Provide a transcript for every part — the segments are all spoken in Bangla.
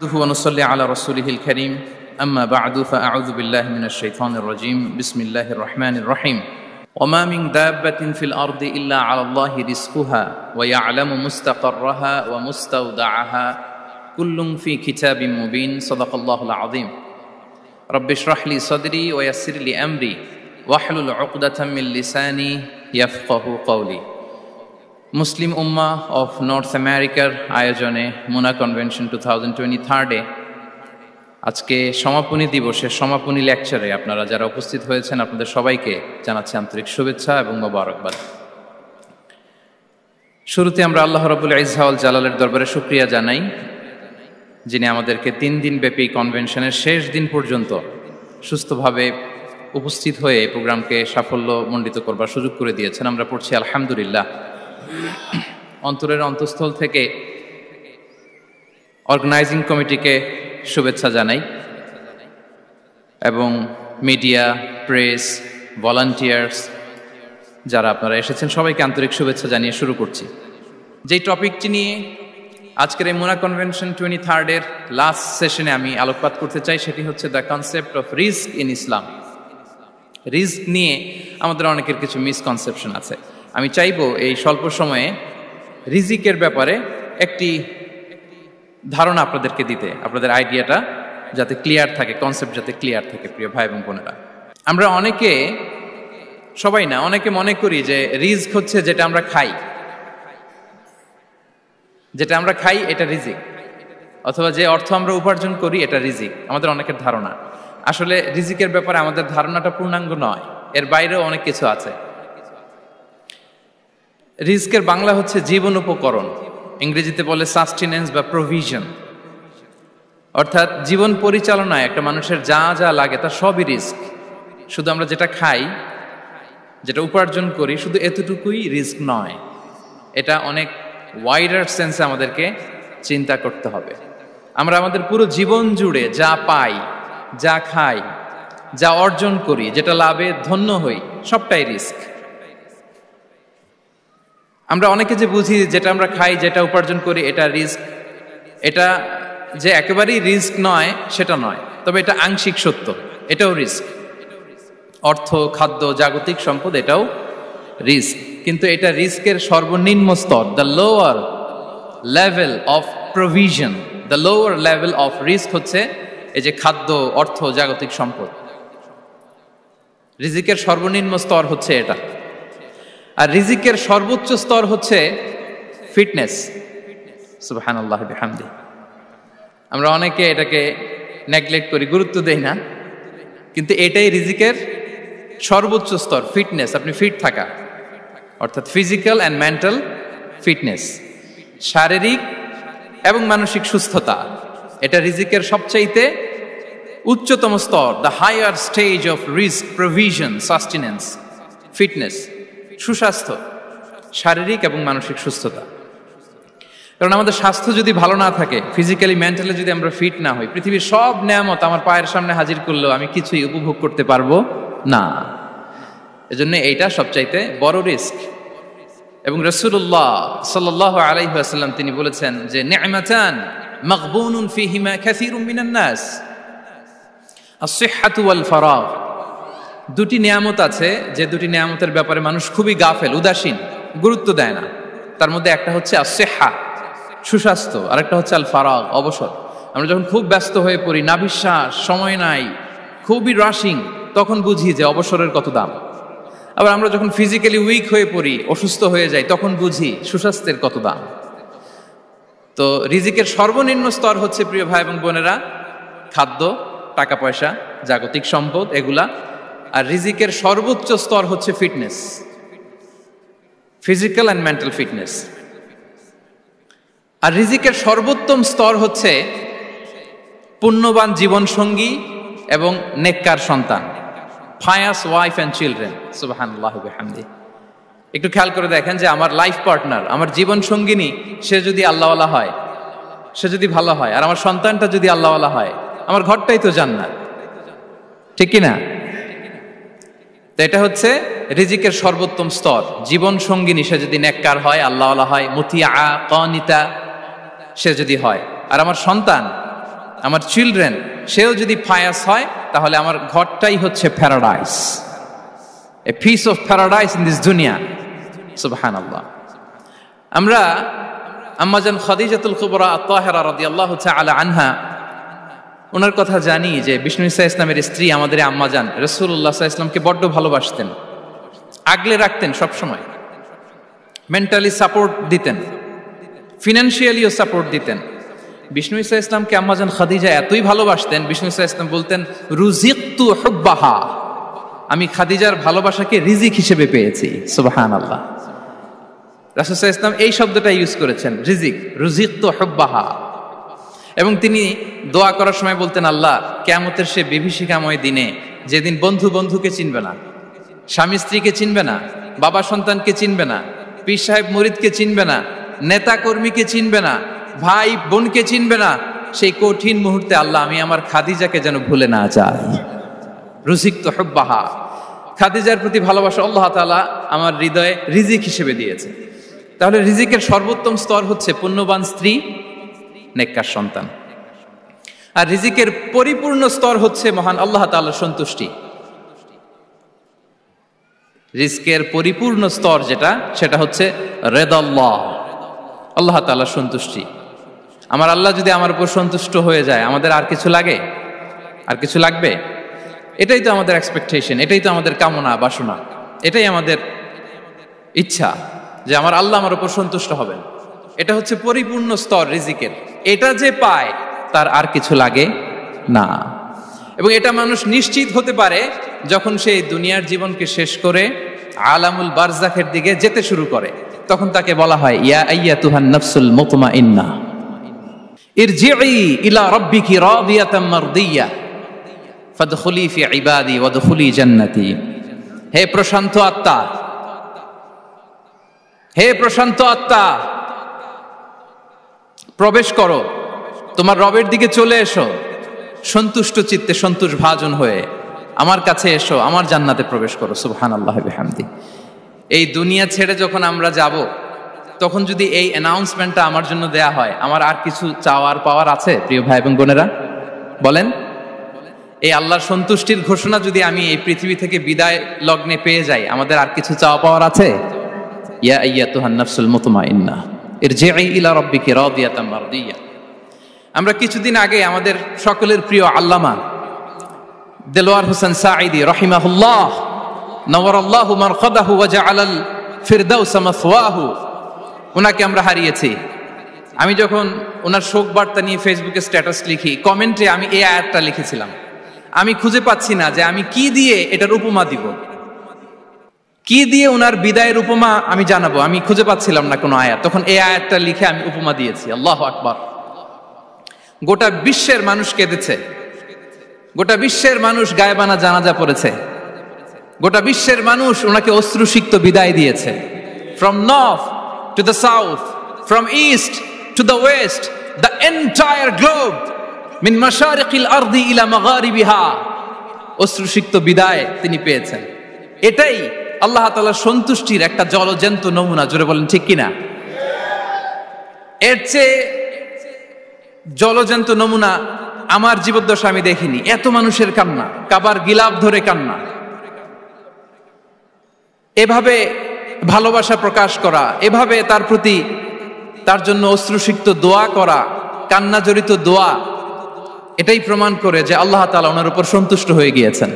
ونصلي على رسوله الكريم أما بعد فأعوذ بالله من الشيطان الرجيم بسم الله الرحمن الرحيم وما من دابة في الأرض إلا على الله رزقها ويعلم مستقرها ومستودعها كل في كتاب مبين صدق الله العظيم رب اشرح لي صدري ويسر لي أمري واحلل عقدة من لساني يفقه قولي মুসলিম উম্মাহ অফ নর্থ আমেরিকার আয়োজনে মুনা কনভেনশন 2023 আজকে সমাপনী দিবসের সমাপনী লেকচারে আপনারা যারা উপস্থিত হয়েছেন আপনাদের সবাইকে জানাচ্ছি আন্তরিক শুভেচ্ছা এবং মোবারকবাদ। শুরুতে আমরা আল্লাহ রাব্বুল ইজ্জা ওয়াল জালালের দরবারে শুকরিয়া জানাই, যিনি আমাদেরকে 3 দিন ব্যাপী কনভেনশনের শেষ দিন পর্যন্ত সুস্থভাবে উপস্থিত হয়ে এই প্রোগ্রামকে সাফল্যমণ্ডিত করবার সুযোগ করে দিয়েছেন। আমরা পড়ছি আলহামদুলিল্লাহ। অন্তরের অন্তঃস্থল থেকে অর্গানাইজিং কমিটিকে শুভেচ্ছা জানাই এবং মিডিয়া, প্রেস, ভলান্টিয়ার্স যারা আপনারা এসেছেন সবাইকে আন্তরিক শুভেচ্ছা জানিয়ে শুরু করছি। যেই টপিকটি নিয়ে আজকের এই মুনা কনভেনশন 23 লাস্ট সেশনে আমি আলোকপাত করতে চাই সেটি হচ্ছে the concept of risk in Islam. Risk নিয়ে আমাদের অনেকের কিছু মিসকনসেপশন আছে। আমি চাইবো এই স্বল্প সময়ে রিজিকের ব্যাপারে একটি ধারণা আপনাদেরকে দিতে, আপনাদের আইডিয়াটা যাতে ক্লিয়ার থাকে, কনসেপ্ট যাতে ক্লিয়ার থাকে। প্রিয় ভাই এবং বোনেরা, আমরা অনেকে, সবাই না, অনেকে মনে করি যে রিস্ক হচ্ছে যেটা আমরা খাই, যেটা আমরা খাই এটা রিজিক, অথবা যে অর্থ আমরা উপার্জন করি এটা রিজিক। আমাদের অনেকের ধারণা। আসলে রিজিকের ব্যাপারে আমাদের ধারণাটা পূর্ণাঙ্গ নয়, এর বাইরেও অনেক কিছু আছে। রিস্কের বাংলা হচ্ছে জীবন উপকরণ, ইংরেজিতে বলে সাস্টেনেন্স বা প্রভিশন। অর্থাৎ জীবন পরিচালনায় একটা মানুষের যা যা লাগে তার সবই রিস্ক। শুধু আমরা যেটা খাই, যেটা উপার্জন করি, শুধু এতটুকুই রিস্ক নয়, এটা অনেক ওয়াইডার সেন্সে আমাদেরকে চিন্তা করতে হবে। আমরা আমাদের পুরো জীবন জুড়ে যা পাই, যা খাই, যা অর্জন করি, যেটা লাভে ধন্য হই, সবটাই রিস্ক। আমরা অনেকে যে বুঝি যেটা আমরা খাই, যেটা উপার্জন করি এটা রিস্ক, এটা যে একেবারেই রিস্ক নয় সেটা নয়, তবে এটা আংশিক সত্য, এটাও রিস্ক। অর্থ, খাদ্য, জাগতিক সম্পদ এটাও রিস্ক, কিন্তু এটা রিস্কের সর্বনিম্ন স্তর, the lower level of provision, the lower level of risk হচ্ছে এই যে খাদ্য, অর্থ, জাগতিক সম্পদ। রিজিকের সর্বনিম্ন স্তর হচ্ছে এটা। আর রিজিকের সর্বোচ্চ স্তর হচ্ছে ফিটনেস। সুবহানাল্লাহ বিহামদি। আমরা অনেকে এটাকে নেগলেক্ট করি, গুরুত্ব দেই না, কিন্তু এটাই রিজিকের সর্বোচ্চ স্তর, ফিটনেস। আপনি ফিট থাকা, অর্থাৎ ফিজিক্যাল অ্যান্ড মেন্টাল ফিটনেস, শারীরিক এবং মানসিক সুস্থতা, এটা রিজিকের সবচাইতে উচ্চতম স্তর, দ্য হায়ার স্টেজ অফ রিস্ক, প্রভিশন, সাস্টেনেন্স, ফিটনেস, সুস্বাস্থ্য, শারীরিক এবং মানসিক সুস্থতা। কারণ আমাদের স্বাস্থ্য যদি ভালো না থাকে, ফিজিক্যালি মেন্টালি যদি আমরা ফিট না হই, পৃথিবীর সব নেয়ামত আমার পায়ের সামনে হাজির করলেও আমি কিছুই উপভোগ করতে পারবো না। এজন্য এইটা সবচাইতে বড় রিস্ক। এবং রাসূলুল্লাহ সাল্লাল্লাহু আলাইহি ওয়াসাল্লাম তিনি বলেছেন যে নি'মাতান মাগবুনুন ফীহিমা কাসীরুম মিনান নাস, আস-সিহহাতু ওয়াল ফারাগ। দুটি নিয়ামত আছে যে দুটি নিয়ামতের ব্যাপারে মানুষ খুবই গাফেল, উদাসীন, গুরুত্ব দেয় না। তার মধ্যে একটা হচ্ছে আস-সিহহা, সুস্বাস্থ্য, আর একটা হচ্ছে আল ফারাগ, অবসর। আমরা যখন খুব ব্যস্ত হয়ে পড়ি, নাভিশ্বাস, সময় নাই, খুবই রাশিং, তখন বুঝি যে অবসরের কত দাম। আবার আমরা যখন ফিজিক্যালি উইক হয়ে পড়ি, অসুস্থ হয়ে যাই, তখন বুঝি সুস্বাস্থ্যের কত দাম। তো রিজিকের সর্বনিম্ন স্তর হচ্ছে, প্রিয় ভাই এবং বোনেরা, খাদ্য, টাকা পয়সা, জাগতিক সম্পদ, এগুলা। আর রিজিকের সর্বোচ্চ স্তর হচ্ছে fitness, physical and mental fitness. আর রিজিকের সর্বোত্তম স্তর হচ্ছে পুণ্যবান জীবন সঙ্গী এবং নেককার সন্তান, ফায়াস ওয়াইফ অ্যান্ড চিলড্রেন। সুবহানাল্লাহ বিহামদি। একটু খেয়াল করে দেখেন যে আমার লাইফ পার্টনার, আমার জীবন সঙ্গিনী, সে যদি আল্লাহওয়ালা হয়, সে যদি ভালো হয়, আর আমার সন্তানটা যদি আল্লাহওয়ালা হয়, আমার ঘরটাই তো জান্নাত, ঠিক কিনা? তো এটা হচ্ছে রিজিকের সর্বোত্তম স্তর। জীবন সঙ্গিনী সে যদি নেককার হয়, আল্লাহওয়ালা হয়, মুতিয়া, কানিতা সে যদি হয়, আর আমার সন্তান আমার চিলড্রেন, সেও যদি ফায়াস হয় তাহলে আমার ঘরটাই হচ্ছে paradise, a piece of paradise in this দুনিয়া। সুবহানাল্লাহ। আমরা আম্মাজান খাদিজাতুল কুবরা আত-তাহিরা রাদিয়াল্লাহু তাআলা আনহা, ওনার কথা জানি যে বিষ্ণু ঈসা ইসলামের স্ত্রী আমাদের আম্মাজান রাসূলুল্লাহ সাল্লাল্লাহু আলাইহি ওয়াসাল্লামকে বড্ড ভালোবাসতেন, আগলে রাখতেন, সবসময় মেন্টালি সাপোর্ট দিতেন, ফিনান্সিয়ালিও সাপোর্ট দিতেন। বিষ্ণু ঈসা ইসলামকে আম্মাজান খাদিজা এতই ভালোবাসতেন, বিষ্ণু ঈসা ইসলাম বলতেন রুজিকতু হুব্বাহা, আমি খাদিজার ভালোবাসাকে রিজিক হিসেবে পেয়েছি। সুবহানাল্লাহ। রাসূল সাল্লাল্লাহু আলাইহি ওয়াসাল্লাম এই শব্দটা ইউজ করেছেন, রিজিক, রুজিকতু হুব্বাহা। এবং তিনি দোয়া করার সময় বলতেন, আল্লাহ, কিয়ামতের সে বিভীষিকাময় দিনে, যেদিন বন্ধু বন্ধুকে চিনবে না, স্বামী স্ত্রীকে চিনবে না, বাবা সন্তানকে চিনবে না, পীর সাহেব মুরিদকে চিনবে না, নেতা কর্মীকে চিনবে না, ভাই বোনকে চিনবে না, সেই কঠিন মুহূর্তে আল্লাহ আমি আমার খাদিজাকে যেন ভুলে না যাই। রুজিকতু হুব্বাহা, খাদিজার প্রতি ভালোবাসা আল্লাহ তাআলা আমার হৃদয়ে রিজিক হিসেবে দিয়েছে। তাহলে রিজিকের সর্বোত্তম স্তর হচ্ছে পুণ্যবান স্ত্রী, নেককার সন্তান। আর রিজিকের পরিপূর্ণ স্তর হচ্ছে মহান আল্লাহ তাআলার সন্তুষ্টি। রিজকের পরিপূর্ণ স্তর যেটা, সেটা হচ্ছে রিদাল্লাহ, আল্লাহ তাআলার সন্তুষ্টি। আমার আল্লাহ যদি আমার উপর সন্তুষ্ট হয়ে যায়, আমাদের আর কিছু লাগে? আর কিছু লাগবে? এটাই তো আমাদের এক্সপেকটেশন, এটাই তো আমাদের কামনা বাসনা, এটাই আমাদের ইচ্ছা যে আমার আল্লাহ আমার উপর সন্তুষ্ট হবেন। এটা হচ্ছে পরিপূর্ণ স্তর রিজিকের। এটা যে পায় তার আর কিছু লাগে না। এবং এটা মানুষ নিশ্চিত হতে পারে যখন সে দুনিয়ার জীবনকে শেষ করে আলামুল বারজাখের দিকে যেতে শুরু করে। তখন তাকে বলা হয়, ইয়া আইয়াতুহান নাফসুল মুতমাইন্না ইরজিই ইলা রাব্বিকি রাদিয়াতাম মারদিয়া ফাদখুলি ফি ইবাদি ওয়াদখুলি জান্নাতি। হে প্রশান্ত আত্মা, হে প্রশান্ত আত্মা, প্রবেশ করো, তোমার রবের দিকে চলে এসো, সন্তুষ্ট চিত্তে, সন্তোষ ভাজন হয়ে আমার কাছে এসো, আমার জান্নাতে প্রবেশ করো। সুবহানাল্লাহ বিহামদি। এই দুনিয়া ছেড়ে যখন আমরা যাব, তখন যদি এই অ্যানাউন্সমেন্টটা আমার জন্য দেয়া হয়, আমার আর কিছু চাওয়ার পাওয়ার আছে? প্রিয় ভাই এবং বোনেরা বলেন, এই আল্লাহর সন্তুষ্টির ঘোষণা যদি আমি এই পৃথিবী থেকে বিদায় লগ্নে পেয়ে যাই, আমাদের আর কিছু চাওয়া পাওয়ার আছে? ইয়া আইয়াতুহান নাফসুল মুতমাইন্না ইরজিই ইলা রাব্বিকি রাদিয়াতাম মারদিয়া। আমরা কিছুদিন আগে আমাদের সকলের প্রিয় আল্লামা দেলোয়ার হোসেন সাঈদী রাহিমাহুল্লাহ নওয়ারাল্লাহু মারকাদাহু ওয়া জাআলাল ফিরদাউস মাসওয়াহু, ওনাকে আমরা হারিয়েছি। আমি যখন ওনার শোক বার্তা নিয়ে ফেসবুকে স্ট্যাটাস লিখি, কমেন্টে আমি এই আয়াতটা লিখেছিলাম। আমি খুঁজে পাচ্ছি না যে আমি কি দিয়ে এটার উপমা দিব, কি দিয়ে ওনার বিদায়ের উপমা আমি জানাবো। আমি খুঁজে পাচ্ছিলাম না কোনো আয়াত। তখন এই আয়াতটা লিখে আমি উপমা দিয়েছি। আল্লাহু আকবার। গোটা বিশ্বের মানুষ কেঁদেছে, গোটা বিশ্বের মানুষ গায়েবানা জানাজা পড়েছে, গোটা বিশ্বের মানুষ ওনাকে অশ্রুসিক্ত বিদায় দিয়েছে। From north to the south, from east to the west, the entire globe, মিন মাশারিকিল আরদি ইলা মাগারিবিহা, অশ্রুসিক্ত বিদায় তিনি পেয়েছেন। এটাই আল্লাহ তাআলার সন্তুষ্টির একটা জলজ্যান্ত নমুনা। জোরে বলেন ঠিক কিনা? এর চেয়ে জলজ্যান্ত নমুনা আমার জীবদ্দশা আমি দেখিনি। এত মানুষের কান্না, কাবার গিলাফ ধরে কান্না, এভাবে ভালোবাসা প্রকাশ করা, এভাবে তার প্রতি, তার জন্য অশ্রুসিক্ত দোয়া করা, কান্না জড়িত দোয়া, এটাই প্রমাণ করে যে আল্লাহ তাআলা ওনার উপর সন্তুষ্ট হয়ে গিয়েছেন।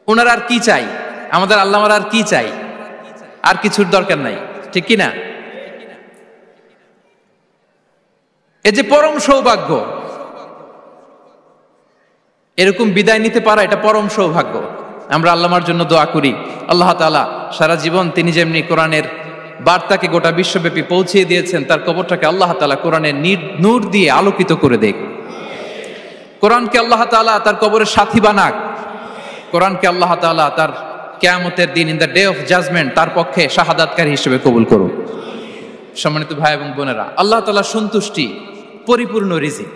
ওনার আর কি চাই? আমাদের আল্লাহ আর কি চাই? আর কিছুর দরকার নাই, ঠিক কিনা? এই যে পরম সৌভাগ্য, এরকম বিদায় নিতে পারা, এটা পরম সৌভাগ্য। আমরা আল্লাহর জন্য দোয়া করি, আল্লাহ তাআলা সারা জীবন তিনি যেমনি কোরআনের বার্তাকে গোটা বিশ্বব্যাপী পৌঁছিয়ে দিয়েছেন, তার কবরটাকে আল্লাহ তাআলা কোরআনের নূর দিয়ে আলোকিত করে দেখ। কোরআনকে আল্লাহ তাআলা তার কবরের সাথী বানাক। কোরআনকে আল্লাহ তাআলা তার কিয়ামতের দিন, in the day of judgment, তার পক্ষে শাহাদাতকারী হিসেবে কবুল করুন। সম্মানিত ভাই এবং বোনেরা, আল্লাহ তাআলার সন্তুষ্টি পরিপূর্ণ রিজিক,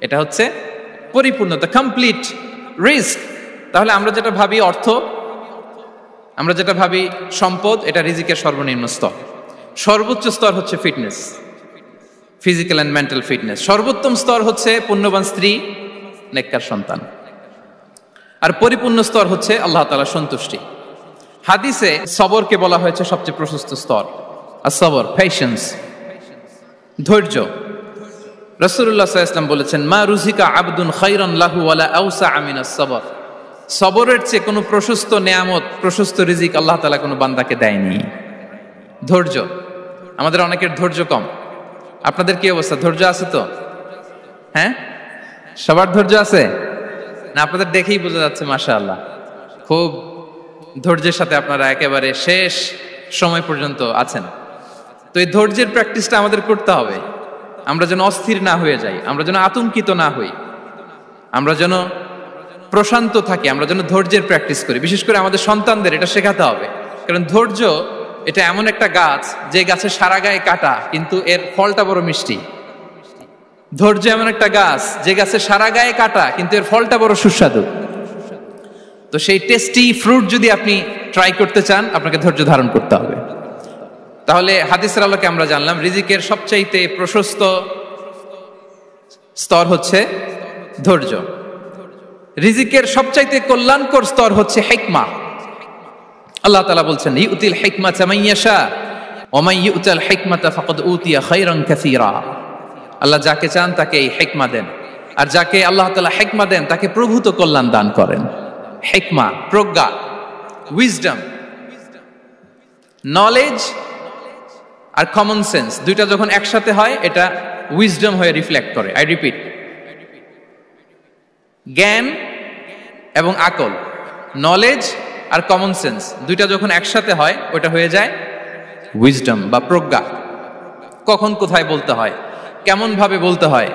এটা হচ্ছে পরিপূর্ণ, দ্য কমপ্লিট রিস্ক। তাহলে আমরা যেটা ভাবি অর্থ, আমরা যেটা ভাবি সম্পদ, এটা রিজিকের সর্বনিম্ন স্তর। সর্বোচ্চ স্তর হচ্ছে fitness. Physical and mental fitness. সর্বোত্তম স্তর হচ্ছে পুণ্যবান স্ত্রী, নেককার সন্তান। আর পরিপূর্ণ স্তর হচ্ছে আল্লাহ তাআলার সন্তুষ্টি। হাদিসে সবরকে বলা হয়েছে সবচেয়ে প্রশস্ত স্তর। আর সবর, পেশেন্স, ধৈর্য। রাসূলুল্লাহ সাল্লাল্লাহু আলাইহি ওয়াসাল্লাম বলেছেন, মা রুজিকা আবদুন খায়রান লাহু ওয়ালা আওসা মিনাস সবর। সবরের চেয়ে কোনো প্রশস্ত নেয়ামত, প্রশস্ত রিজিক আল্লাহ তাআলা কোনো বান্দাকে দেয়নি। ধৈর্য, আমাদের অনেকের ধৈর্য কম। আপনাদের কি অবস্থা, ধৈর্য আছে তো? হ্যাঁ, সবার ধৈর্য আছে না? আপনাদের দেখেই বোঝা যাচ্ছে মাশাআল্লাহ, খুব ধৈর্যের সাথে আপনারা একেবারে শেষ সময় পর্যন্ত আছেন। তো এই ধৈর্যের প্র্যাকটিসটা আমাদের করতে হবে। আমরা যেন অস্থির না হয়ে যাই, আমরা যেন আতঙ্কিত না হই, আমরা যেন প্রশান্ত থাকি, আমরা যেন ধৈর্যের প্র্যাকটিস করি। বিশেষ করে আমাদের সন্তানদের এটা শেখাতে হবে। কারণ ধৈর্য এটা এমন একটা গাছ, যে গাছের সারা গায়ে কাটা কিন্তু এর ফলটা বড় মিষ্টি। ধৈর্য এমন একটা গাছ, যে গাছের সারা গায়ে কাটা কিন্তু এর ফলটা বড় সুস্বাদু। তো সেই টেস্টি ফ্রুট যদি আপনি ট্রাই করতে চান, আপনাকে ধৈর্য ধারণ করতে হবে। তাহলে হাদিসের আলোকে আমরা জানলাম রিজিকের সবচাইতে প্রশস্ত স্তর হচ্ছে ধৈর্য। রিজিকের সবচাইতে কল্যাণকর স্তর হচ্ছে হিকমা। আল্লাহ তাআলা বলছেন, ইউতিল হিকমাতা মান ইয়াশা ওয়া মান ইউতাল হিকমাতা ফাকাদ উতিয়া খায়রান কাসীরা। আল্লাহ যাকে চান তাকে এই হিকমা দেন, আর যাকে আল্লাহ তাআলা হিকমা দেন তাকে প্রভূত কল্যাণ দান করেন। হিকমা, প্রজ্ঞা, উইজডম, নলেজ আর কমন সেন্স, দুইটা যখন একসাথে হয় এটা উইজডম হয়ে রিফ্লেক্ট করে। আই রিপিট, জ্ঞান এবং আকল, নলেজ আর কমন সেন্স দুইটা যখন একসাথে হয় ওটা হয়ে যায় উইজডম বা প্রজ্ঞা। কখন কোথায় বলতে হয়, কেমন ভাবে বলতে হয়,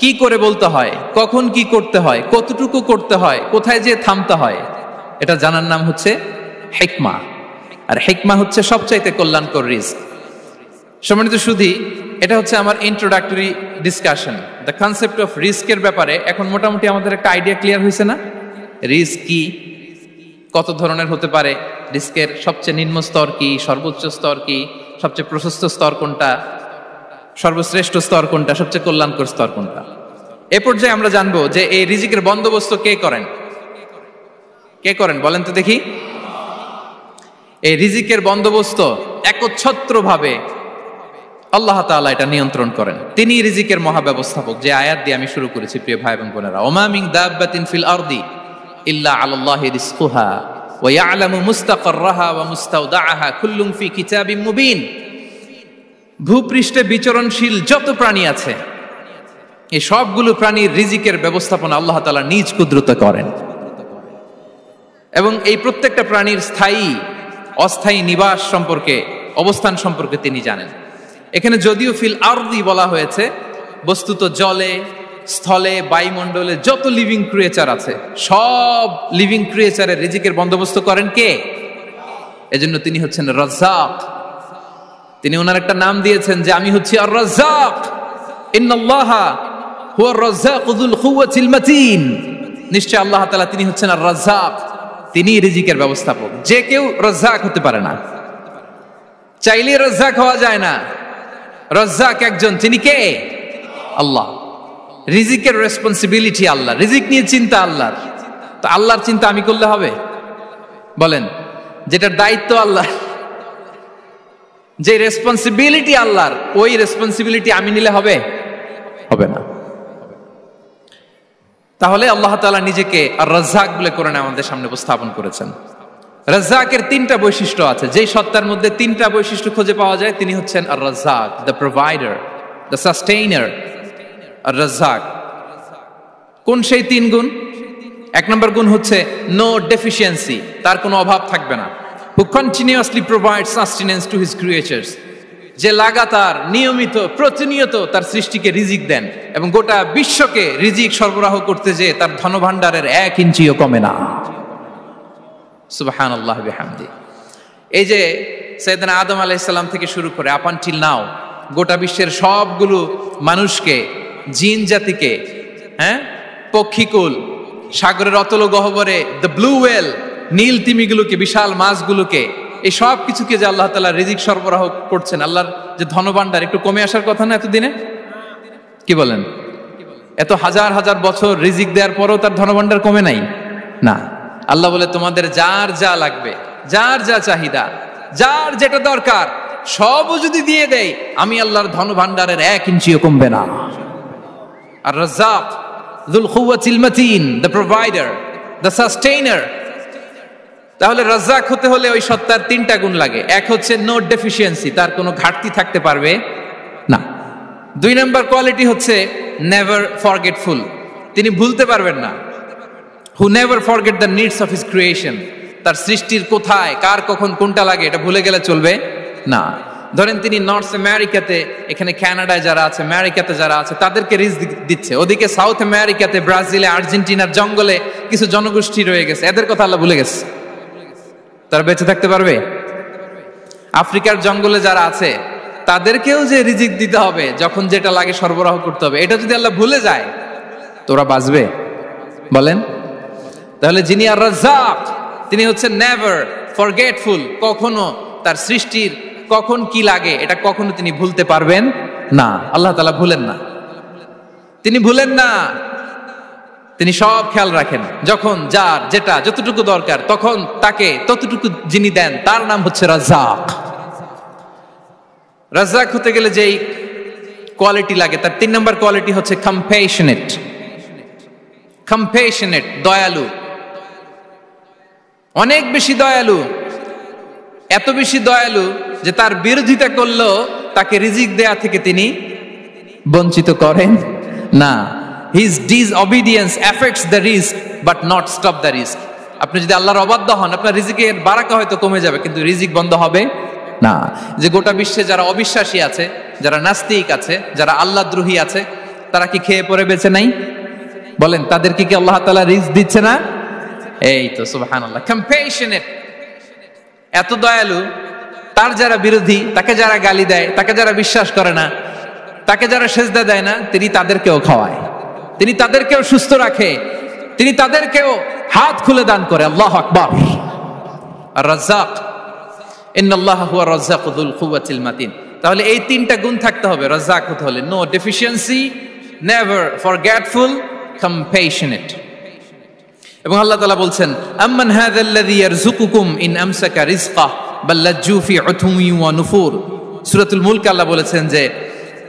কি করে বলতে হয়, কখন কি করতে হয়, কতটুকু করতে হয়, কোথায় যে থামতে হয়, এটা জানার নাম হচ্ছে হিকমা। আর হিকমা হচ্ছে সবচাইতে কল্যাণকর রিস্ক। সম্মানিত সুধী, এটা হচ্ছে আমার introductory discussion. The concept of রিস্কের ব্যাপারে এখন মোটামুটি আমাদের একটা আইডিয়া ক্লিয়ার হয়েছে না? রিস্ক কি, কত ধরনের হতে পারে, রিস্কের সবচেয়ে নিম্ন স্তর কি, সর্বোচ্চ স্তর কি, সবচেয়ে প্রশস্ত স্তর কোনটা, সর্বশ্রেষ্ঠ স্তর কোনটা, সবচেয়ে কল্যাণকর স্তর কোনটা। এ পর্যায়ে আমরা জানবো যে এই রিজিকের বন্দোবস্ত কে করেন। কে করেন বলেন তো দেখি? এই রিজিকের বন্দোবস্ত একচ্ছত্রভাবে আল্লাহ তাআলা এটা নিয়ন্ত্রণ করেন। তিনি রিজিকের মহাব্যবস্থাপক। যে আয়াত দিয়ে আমি শুরু করেছি প্রিয় ভাই এবং বোনেরা, ওমা মিন দাব্বাতিন ফিল আরদি ইল্লা আলাল্লাহি রিজকুহা ওয়া ইয়ালামু মুস্তাকাররাহা ওয়া মুস্তাওদাআহা কুল্লুম ফি কিতাবিম মুবিন। ভূপৃষ্ঠে বিচরণশীল যত প্রাণী আছে, এই সবগুলো প্রাণীর রিজিকের ব্যবস্থাপনা আল্লাহ তাআলা নিজ কুদরতে করেন। এবং এই প্রত্যেকটা প্রাণীর স্থায়ী অস্থায়ী নিবাস সম্পর্কে, অবস্থান সম্পর্কে তিনি জানেন। এখানে যদিও ফিল আরদি বলা হয়েছে, বস্তুত জলে, স্থলে, বায়ুমণ্ডলে যত লিভিং ক্রিয়েচার আছে, সব লিভিং ক্রিয়েচারের রিজিকের বন্দোবস্ত করেন কে? এজন্য তিনি হচ্ছেন রাজ্জাক। তিনি ওনার একটা নাম দিয়েছেন যে আমি হচ্ছি আর রাজ্জাক, ইন্নাল্লাহা হুয়ার রাজ্জাকু যুল কুওয়াতিল মাতিন। নিশ্চয় আল্লাহ তাআলা তিনি হচ্ছেন আর রাজ্জাক, তিনি রিজিকের ব্যবস্থাপক। যে কেউ রাজ্জাক হতে পারে না, চাইলে রাজ্জাক হওয়া যায় না। রাজ্জাক একজন, তিনি কে? আল্লাহ। রিজিকের রেসপন্সিবিলিটি আল্লাহ, রিজিক নিয়ে চিন্তা আল্লাহর। তো আল্লাহর চিন্তা আমি করলে হবে? বলেন, যেটার দায়িত্ব আল্লাহ, যে রেসপন্সিবিলিটি আল্লাহর, ওই রেসপন্সিবিলিটি আমি নিলে হবে? হবে না। তাহলে আল্লাহ তাআলা নিজেকে আর রাজ্জাক বলে কোরআনে আমাদের সামনে উপস্থাপন করেছেন। রাজ্জাকের তিনটা বৈশিষ্ট্য আছে। যেই সত্তার মধ্যে তিনটা বৈশিষ্ট্য খুঁজে পাওয়া যায় তিনি হচ্ছেন আর রাজ্জাক, দ্য প্রোভাইডার, দ্য সাস্টেইনার। আর রাজ্জাক কোন সেই তিন গুণ? এক নম্বর গুণ হচ্ছে নো ডেফিসিয়েন্সি, তার কোনো অভাব থাকবে না। হু continuously provide sustenance to his creatures, যে লাগাতার, নিয়মিত, প্রতিনিয়ত তার সৃষ্টিকে রিজিক দেন এবং গোটা বিশ্বকে রিজিক সরবরাহ করতে যে তার ধনভাণ্ডারের 1 ইঞ্চিও কমে না। সুবহানাল্লাহ বিহামদি। এই যে সাইয়েদনা আদম আলাইহিস সালাম থেকে শুরু করে আপ আনটিল নাও গোটা বিশ্বের সবগুলো মানুষকে, জিন জাতিকে, পক্ষীকুল, সাগরের অতল গহ্বরে দ্য ব্লু ওয়েল, নীল তিমিগুলোকে, বিশাল মাছগুলোকে এই সব কিছুকে যে আল্লাহ তাআলা রিজিক সরবরাহ করছেন, আল্লাহর যে ধনভাণ্ডার একটু কমে আসার কথা না এতদিনে? কি বলেন? এত হাজার হাজার বছর রিজিক দেওয়ার পরও তার ধনভাণ্ডার কমে নাই না। আল্লাহ বলে তোমাদের যার যা লাগবে, যার যা চাহিদা, যার যেটা দরকার সবও যদি দিয়ে দেয়, আমি আল্লাহর ধনভাণ্ডারের 1 ইঞ্চিও কমবে না। আর Razzak যুল কুওয়াতিল মাতিন, the provider, the sustainer. তাহলে রাজ্জাক হতে হলে ওই সত্তার 3টা গুণ লাগে। এক হচ্ছে নো ডেফিসিয়েন্সি, তার কোনো ঘাটতি থাকতে পারবে না। 2 নম্বর কোয়ালিটি হচ্ছে নেভার ফরগেটফুল, তিনি ভুলতে পারবেন না। Who never forget the needs of his creation, তার সৃষ্টির কোথায় কার কখন কোনটা লাগে এটা ভুলে গেলে চলবে না। ধরেন তিনি নর্থ আমেরিকাতে, এখানে কানাডায় যারা আছে, আমেরিকাতে যারা আছে তাদেরকে রিজিক দিচ্ছে, ওদিকে সাউথ আমেরিকাতে, ব্রাজিলে, আর্জেন্টিনার জঙ্গলে কিছু জনগোষ্ঠী রয়ে গেছে, এদের কথা আল্লাহ ভুলে গেছে। তারা বেঁচে থাকতে পারবে? আফ্রিকার জঙ্গলে যারা আছে তাদেরকেও যে রিজিক দিতে হবে, যখন যেটা লাগে সরবরাহ করতে হবে, এটা যদি আল্লাহ ভুলে যায় তোরা বাঁচবে? বলেন। তাহলে যিনি আর রাজ্জাক, তিনি হচ্ছেন নেভার ফরগেটফুল, কখনো তার সৃষ্টির কখন কি লাগে এটা কখনো তিনি ভুলতে পারবেন না। আল্লাহ তাআলা ভুলেন না, তিনি ভুলেন না, তিনি সব খেয়াল রাখেন। যখন যার যেটা যতটুকু দরকার তখন তাকে ততটুকু যিনি দেন তার নাম হচ্ছে রাজ্জাক। রাজ্জাক হতে গেলে যেই কোয়ালিটি লাগে তার 3 নম্বর কোয়ালিটি হচ্ছে কম্প্যাশনেট। কম্প্যাশনেট, দয়ালু, অনেক বেশি দয়ালু, এত বেশি দয়ালু যে তার বিরোধিতা করলেও তাকে রিজিক দেয়া থেকে তিনি বঞ্চিত করেন না। His disobedience affects the risk but not stop the risk. আপনি যদি আল্লাহর অবাধ্য হন, আপনার রিজিকের বারাকা হয়তো কমে যাবে কিন্তু রিজিক বন্ধ হবে না। যে গোটা বিশ্বে যারা অবিশ্বাসী আছে, যারা নাস্তিক আছে, যারা আল্লাহদ্রোহী আছে, তারা কি খেয়ে পরে বেঁচে নাই? বলেন, তাদেরকে কি আল্লাহ তাআলা রিজিক দিচ্ছে না? এই তো সুবহানাল্লাহ। কম্প্যাশনেট, এত দয়ালু, তার যারা বিরোধী, তাকে যারা গালি দেয়, তাকে যারা বিশ্বাস করে না, তাকে যারা সেজদা দেয় না, তিনি তাদেরকেও খাওয়ায়, তিনি তাদেরকেও সুস্থ রাখে, তিনি তাদেরকেও হাত খুলে দান করে। আল্লাহু আকবার। আর রাজ্জাক, ইন্নাল্লাহা হুয়া রাজ্জাকু যুল কুওয়াতিল মাতিন। তাহলে এই 3টা গুণ থাকতে হবে রাজ্জাক হতে হলে। No deficiency, never forgetful, compassionate. এবং আল্লাহ তাআলা বলছেন, আম্মান হাযাল্লাযী ইয়ারযুকুকুম ইন আমসাকা রিজকাহ বাল লাজ্জু ফি উতুমি ওয়া নুফুর। সূরাতুল মুলক আল্লাহ বলেছেন যে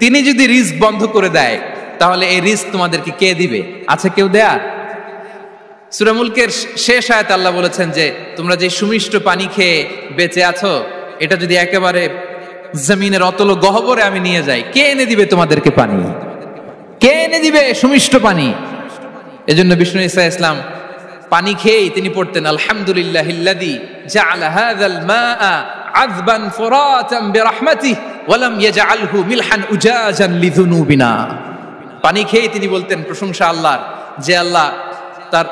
তিনি যদি রিজক বন্ধ করে দেয় তাহলে এই রিজক তোমাদেরকে কে দিবে? আছে কেউ দেয়ার? সূরা মুলকের শেষ আয়াতে আল্লাহ বলেছেন যে তোমরা যে সুমিষ্ট পানি খেয়ে বেঁচে আছো, এটা যদি একেবারে জমিনের অতল গহ্বরে আমি নিয়ে যাই, কে এনে দিবে তোমাদেরকে পানি? কে এনে দিবে সুমিষ্ট পানি? এজন্য বিষ্ণু ঈসা ইসলাম পানি খেয়েই তিনি পড়তেন, আলহামদুলিল্লাহিল্লাযী জাআলা হাযাল মাআ আযবান ফুরাতান বিরাহমাতিহি ওয়া লাম ইয়াজআলহু মিলহান উজাজান লিযুনুবিনা। পানি খেয়েই তিনি বলতেন প্রশংসা আল্লাহর, যে আল্লাহ তার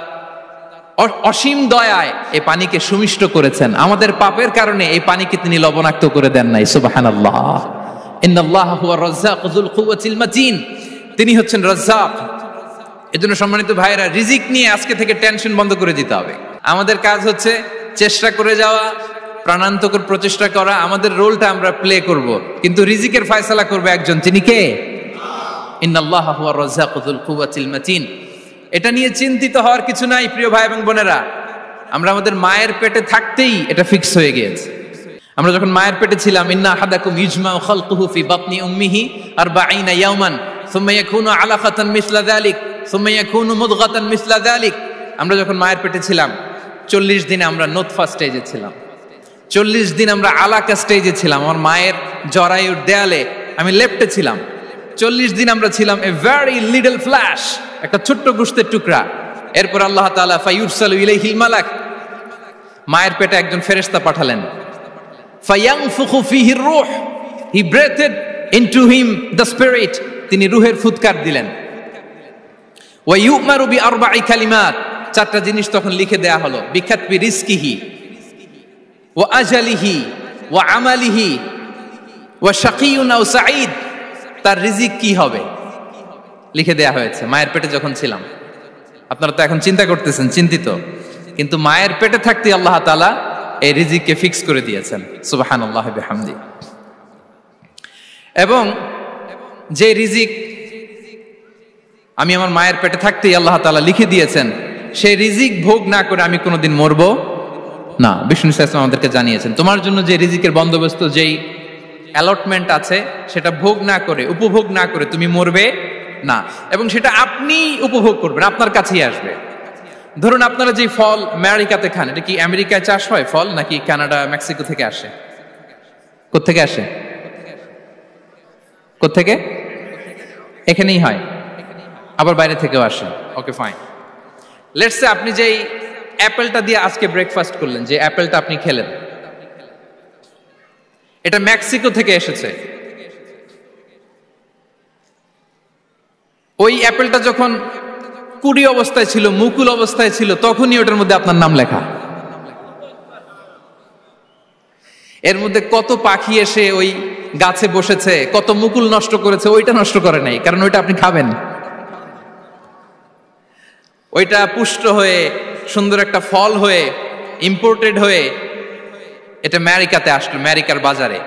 অসীম দয়ায় এই পানিকে সুমিষ্ট করেছেন, আমাদের পাপের কারণে এই পানিকে তিনি লবণাক্ত করে দেন নাই। সুবহানাল্লাহ। ইন্নাল্লাহা হুয়া রাজ্জাকু যুল কুওয়াতিল মাতিন, তিনি হচ্ছেন রাজ্জাক। এজন্য সম্মানিত ভাইরা, রিজিক নিয়ে আজকে থেকে টেনশন বন্ধ করে দিতে হবে। আমাদের কাজ হচ্ছে চেষ্টা করে যাওয়া, প্রাণান্তকর প্রচেষ্টা করা, আমাদের রোলটা আমরা প্লে করব, কিন্তু রিজিকের ফয়সালা করবে একজন, তিনি কে? ইন্নাল্লাহা হুয়া রাজ্জাকু যুল কুওয়াতিল মাতিন। এটা নিয়ে চিন্তিত হওয়ার কিছু নাই প্রিয় ভাই এবং বোনেরা। আমরা আমাদের মায়ের পেটে থাকতেই এটা ফিক্স হয়ে গিয়েছে। আমরা যখন মায়ের পেটে ছিলাম, ইন্না আহাদাকুম ইজমাউ খালকুহু ফি বাতনি উম্মিহি 40 ইয়াওমান সুম্মা ইয়াকুনু আলাকাতান মিসলা যালিক সুম্মা ইয়াকুনু মুদগাতান মিসলা যালিক। আমরা যখন মায়ের পেটে ছিলাম 40 দিনে আমরা নুতফা স্টেজে ছিলাম, 40 দিন আমরা আলাকা স্টেজে ছিলাম। আমার মায়ের জরায়ুর দেয়ালে আমি লেপ্টে ছিলাম। 40 দিন আমরা ছিলাম এ ভেরি লিটল ফ্ল্যাশ, একটা ছোট্ট গোশতের টুকরা। এরপর আল্লাহ তাআলা ফায়ুরসালু ইলাইহিল মালাক, মায়ের পেটে একজন ফেরেশতা পাঠালেন। ফায়ানফুখু ফিহির রূহ, he breathed into him the spirit, তিনি রূহের ফুৎকার দিলেন। ওয়া ইউমারু বিআরবা'i কালিমাত, 4টা জিনিস তখন লিখে দেয়া হলো। বিকাতবি রিজকিহি ওয়া আজালিহি ওয়া আমালিহি ওয়া শাকিয়ুন আও সাঈদ, তার রিজিক কি হবে লিখে দেয়া হয়েছে মায়ের পেটে যখন ছিলাম। আপনারা তো এখন চিন্তা করতেছেন, চিন্তিত, কিন্তু মায়ের পেটে থাকতে আল্লাহ তাআলা এই রিজিককে ফিক্স করে দিয়েছেন, সুবহানাল্লাহি বিহামদি। এবং যে রিজিক আমি আমার মায়ের পেটে থাকতেই আল্লাহ তাআলা লিখে দিয়েছেন, সেই রিজিক ভোগ না করে আমি কোনোদিন মরবো না। বিষ্ণু ইসলাম আমাদেরকে জানিয়েছেন, তোমার জন্য যে রিজিকের বন্দোবস্ত, যেই অ্যালটমেন্ট আছে, সেটা ভোগ না করে, উপভোগ না করে তুমি মরবে না, এবং সেটা আপনি উপভোগ করবেন, আপনার কাছেই আসবে। ধরুন আপনারা যে ফল আমেরিকাতে খান, এটা কি আমেরিকায় চাষ হয় ফল, নাকি কানাডা মেক্সিকো থেকে আসে? কোত্থেকে আসে? কোত্থেকে? এখানেই হয়, আবার বাইরে থেকেও আসে। Okay fine. লেটস সে আপনি যেই অ্যাপেলটা দিয়ে আজকে ব্রেকফাস্ট করলেন, যে অ্যাপেলটা আপনি খেলেন, এটা মেক্সিকো থেকে এসেছে। ওই অ্যাপেলটা যখন কুড়ি অবস্থায় ছিল, মুকুল অবস্থায় ছিল, তখনই ওটার মধ্যে আপনার নাম লেখা। এর মধ্যে কত পাখি এসে ওই গাছে বসেছে, কত মুকুল নষ্ট করেছে, ওইটা নষ্ট করে নাই, কারণ ওইটা আপনি খাবেন। ওইটা পুষ্ট হয়ে সুন্দর একটা ফল হয়ে ইম্পোর্টেড হয়ে এটা আমেরিকাতে আসলো, আমেরিকার বাজারে।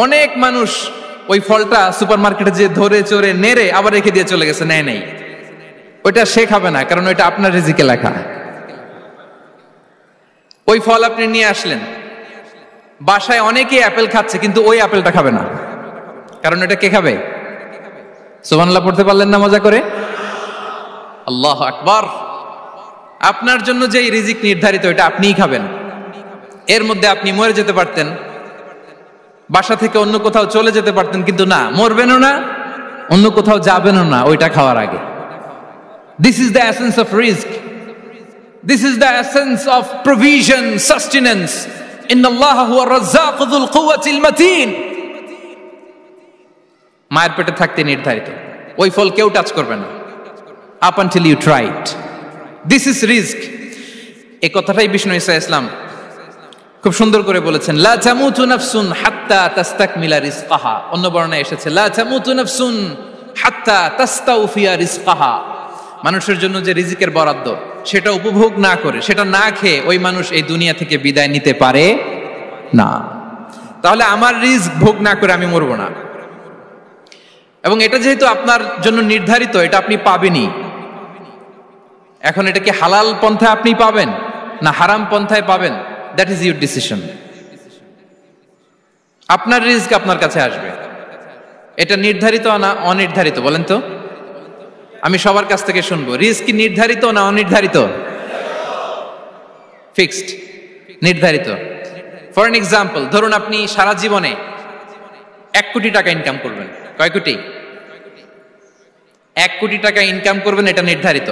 অনেক মানুষ ওই ফলটা সুপার মার্কেটে যে ধরে চড়ে নেড়ে আবার রেখে দিয়ে চলে গেছে, নেয় নেই। ওইটা সে খাবে না, কারণ ওইটা আপনার রিজিকে লেখা। ওই ফল আপনি নিয়ে আসলেন, বাসায় অনেকেই অ্যাপেল খাচ্ছে, কিন্তু ওই অ্যাপেলটা খাবে না, কারণ এটা কে খাবে? সুবহানাল্লাহ পড়তে পারলেন না মজা করে? আল্লাহু আকবার। আপনার জন্য যে রিজিক নির্ধারিত, এটা আপনিই খাবেন। এর মধ্যে আপনি মরে যেতে পারতেন, বাসা থেকে অন্য কোথাও চলে যেতে পারতেন, কিন্তু না, মরবেনও না, অন্য কোথাও যাবেনও না ওইটা খাওয়ার আগে। This is the essence of rizq. This is the essence of provision, sustenance. Inna Allah huwa ar-razzaq dhul quwwati al-matin. মায়ের পেটে থাকতে নির্ধারিত, ওই ফল কেউ টাচ করবে না up until you try it. This is rizq. এই কথাটাই বিষ্ণু ঈসা ইসলাম খুব সুন্দর করে বলেছেন, লা তামুতু নাফসুন হাত্তা তাস্তাকমিলা রিজকাহা। অন্য বর্ণনায় এসেছে লা তামুতু নাফসুন হাত্তা তাস্তাউফিয়া রিজকাহা। মানুষের জন্য যে রিজিকের বরাদ্দ, সেটা উপভোগ না করে, সেটা না খেয়ে ওই মানুষ এই দুনিয়া থেকে বিদায় নিতে পারে না। তাহলে আমার রিজিক ভোগ না করে আমি মরবো না। এবং এটা যেহেতু আপনার জন্য নির্ধারিত, এটা আপনি পাবেনই। এখন এটা কি হালাল পন্থায় আপনি পাবেন না হারাম পন্থায় পাবেন, দ্যাট ইজ ইউর ডিসিশন। আপনার রিজিক আপনার কাছে আসবে। এটা নির্ধারিত না অনির্ধারিত? বলেন তো, আমি সবার কাছ থেকে শুনবো, রিজিক কি নির্ধারিত না অনির্ধারিত? ফিক্সড, নির্ধারিত। ফর এন এক্সাম্পল, ধরুন আপনি সারা জীবনে 1 কোটি টাকা ইনকাম করবেন। কয় কোটি? 1 কোটি টাকা ইনকাম করবেন, এটা নির্ধারিত,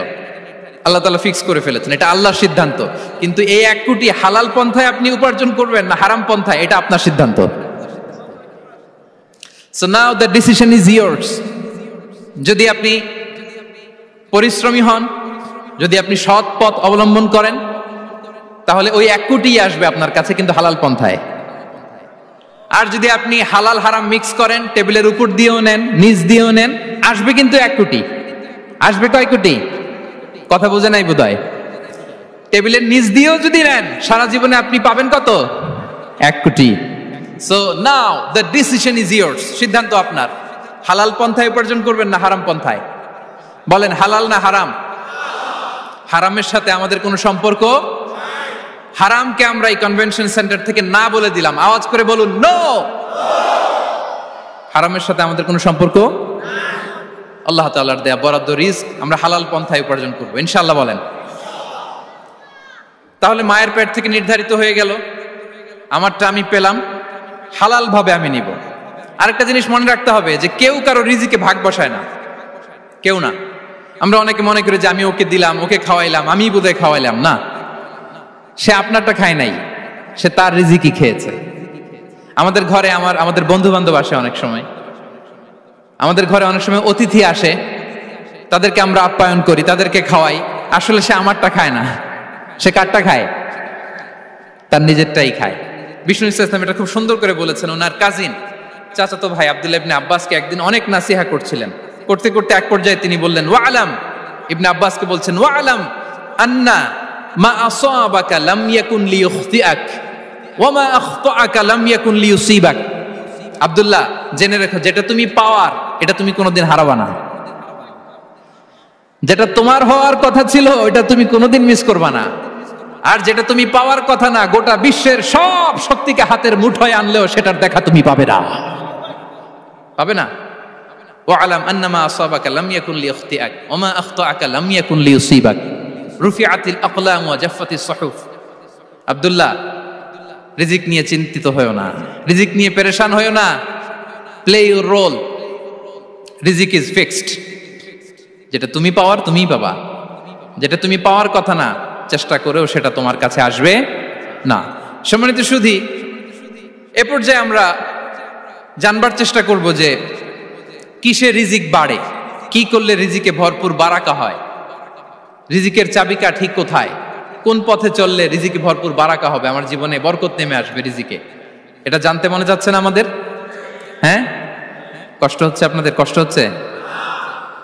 আল্লাহ তাআলা ফিক্স করে ফেলেছেন, এটা আল্লাহর সিদ্ধান্ত। কিন্তু এই 1 কোটি হালাল পন্থায় আপনি উপার্জন করবেন না হারাম পন্থায়, এটা আপনার সিদ্ধান্ত। So now the decision is yours. যদি আপনি পরিশ্রমী হন, যদি আপনি সৎ পথ অবলম্বন করেন, তাহলে ওই 1 কোটি আসবে আপনার কাছে, কিন্তু হালাল পন্থায়। আর যদি আপনি হালাল হারাম মিক্স করেন, টেবিলের উপর দিয়েও নেন, নিচ দিয়েও নেন, আসবে কিন্তু 1 কোটি। আসবে কয় কোটি? কথা বোঝে নাই বোধহয়। টেবিলের নিচ দিয়েও যদি নেন, সারা জীবনে আপনি পাবেন কত? 1 কোটি। So now the decision is years. সিদ্ধান্ত আপনার। হালাল পন্থায় উপার্জন করবেন না হারাম পন্থায়? বলেন, হালাল না হারাম? হারামের সাথে আমাদের কোনো সম্পর্ক? হারামকে আমরা এই কনভেনশন সেন্টার থেকে না বলে দিলাম, আওয়াজ করে বলুন নো। হারামের সাথে আমাদের কোনো সম্পর্ক? আল্লাহ তাআলার দেয়া বরাদ্দ রিজক আমরা হালাল পন্থায় উপার্জন করব ইনশাআল্লাহ। বলেন। তাহলে মায়ের পেট থেকে নির্ধারিত হয়ে গেল, আমারটা আমি পেলাম, হালাল ভাবে আমি নিব। আরেকটা জিনিস মনে রাখতে হবে যে কেউ কারো রিজিকে ভাগ বসায় না, কেউ না। আমরা অনেকে মনে করি যে আমি ওকে দিলাম, ওকে খাওয়াইলাম, আমি বোধহয় খাওয়াইলাম। না, সে আপনারটা খায় নাই, সে তার রিজিকই খেয়েছে। আমাদের ঘরে আমাদের বন্ধু বান্ধব আসে, অনেক সময় আমাদের ঘরে অনেক সময় অতিথি আসে, তাদেরকে আমরা আপ্যায়ন করি, তাদেরকে খাওয়াই। আসলে সে আমারটা খায় না, সে কারটা খায়? তার নিজেরটাই খায়। বিষ্ণু ইসলাম এটা খুব সুন্দর করে বলেছেন। ওনার কাজিন চাচাতো ভাই আব্দুল্লাহ ইবনে আব্বাসকে একদিন অনেক নাসিহা করছিলেন। করতে করতে এক পর্যায়ে তিনি বললেন, ওয়া আলাম, ইবনে আব্বাসকে বলছেন, ওয়া আলাম আন্না মা আসাবাকা লাম ইয়াকুন লিইখতিআক ওয়া মা আখতাআকা লাম ইয়াকুন লিইউসিবাক। আব্দুল্লাহ, জেনে রেখো, যেটা তুমি পাওয়ার এটা তুমি কোনোদিন হারাবা না। যেটা তোমার হওয়ার কথা ছিল ওটা তুমি কোনোদিন মিস করবা না। আর যেটা তুমি পাওয়ার কথা না, গোটা বিশ্বের সব শক্তিকে হাতের মুঠোয় আনলেও সেটার দেখা তুমি পাবে না, পাবে না। ওয়ালাম আন্নামা আসাবাকা লাম ইয়াকুন লিইখতিআক ওয়া মা আখতাআকা লাম ইয়াকুন লিইউসিবাক। রুফিআতিল আকলাম ওয়া জাফফাতিস সুহুফ। আব্দুল্লাহ, রিজিক নিয়ে চিন্তিত হয়ো না, রিজিক নিয়ে পেরেশান হয়ো না। প্লে ইউর রোল, রিজিক ইজ ফিক্সড। যেটা তুমি পাওয়ার তুমিই পাবা, যেটা তুমি পাওয়ার কথা না চেষ্টা করেও সেটা তোমার কাছে আসবে না। সম্মানিত সুধী, এ পর্যায়ে আমরা জানবার চেষ্টা করব যে কিসে রিজিক বাড়ে, কি করলে রিজিকে ভরপুর বারাকা হয়, রিজিকের চাবিকা ঠিক কোথায়, কোন পথে চললে রিজিকে ভরপুর বারাকা হবে, আমার জীবনে বরকত নেমে আসবে রিজিকে। এটা জানতে মনে যাচ্ছে না আমাদের? হ্যাঁ, কষ্ট হচ্ছে আপনাদের? কষ্ট হচ্ছে?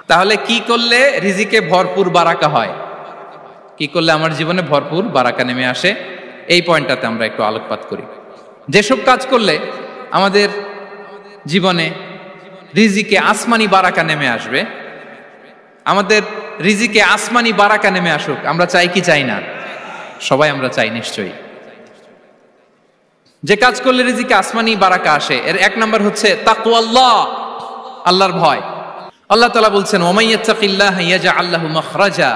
তাহলে কি করলে রিজিকে ভরপুর বারাকা হয়, কি করলে আমার জীবনে ভরপুর বারাকা নেমে আসে, এই পয়েন্টটাতে আমরা একটু আলোকপাত করি। যেসব কাজ করলে আমাদের জীবনে রিজিকে আসমানি বারাকা নেমে আসবে, আমাদের রিজিকে আসমানি বারাকা নেমে আসুক, আমরা চাই কি চাই না? সবাই আমরা চাই নিশ্চয়ই। যে কাজ করলে রিজিকে আসমানি বারাকা আসে, এর এক নাম্বার হচ্ছে তাকওয়াল্লাহ, আল্লাহর ভয়। আল্লাহ তাআলা বলছেন, ওয়া মাইয়াত্তাকিল্লাহা ইয়াজআল লাহু মাখরাজা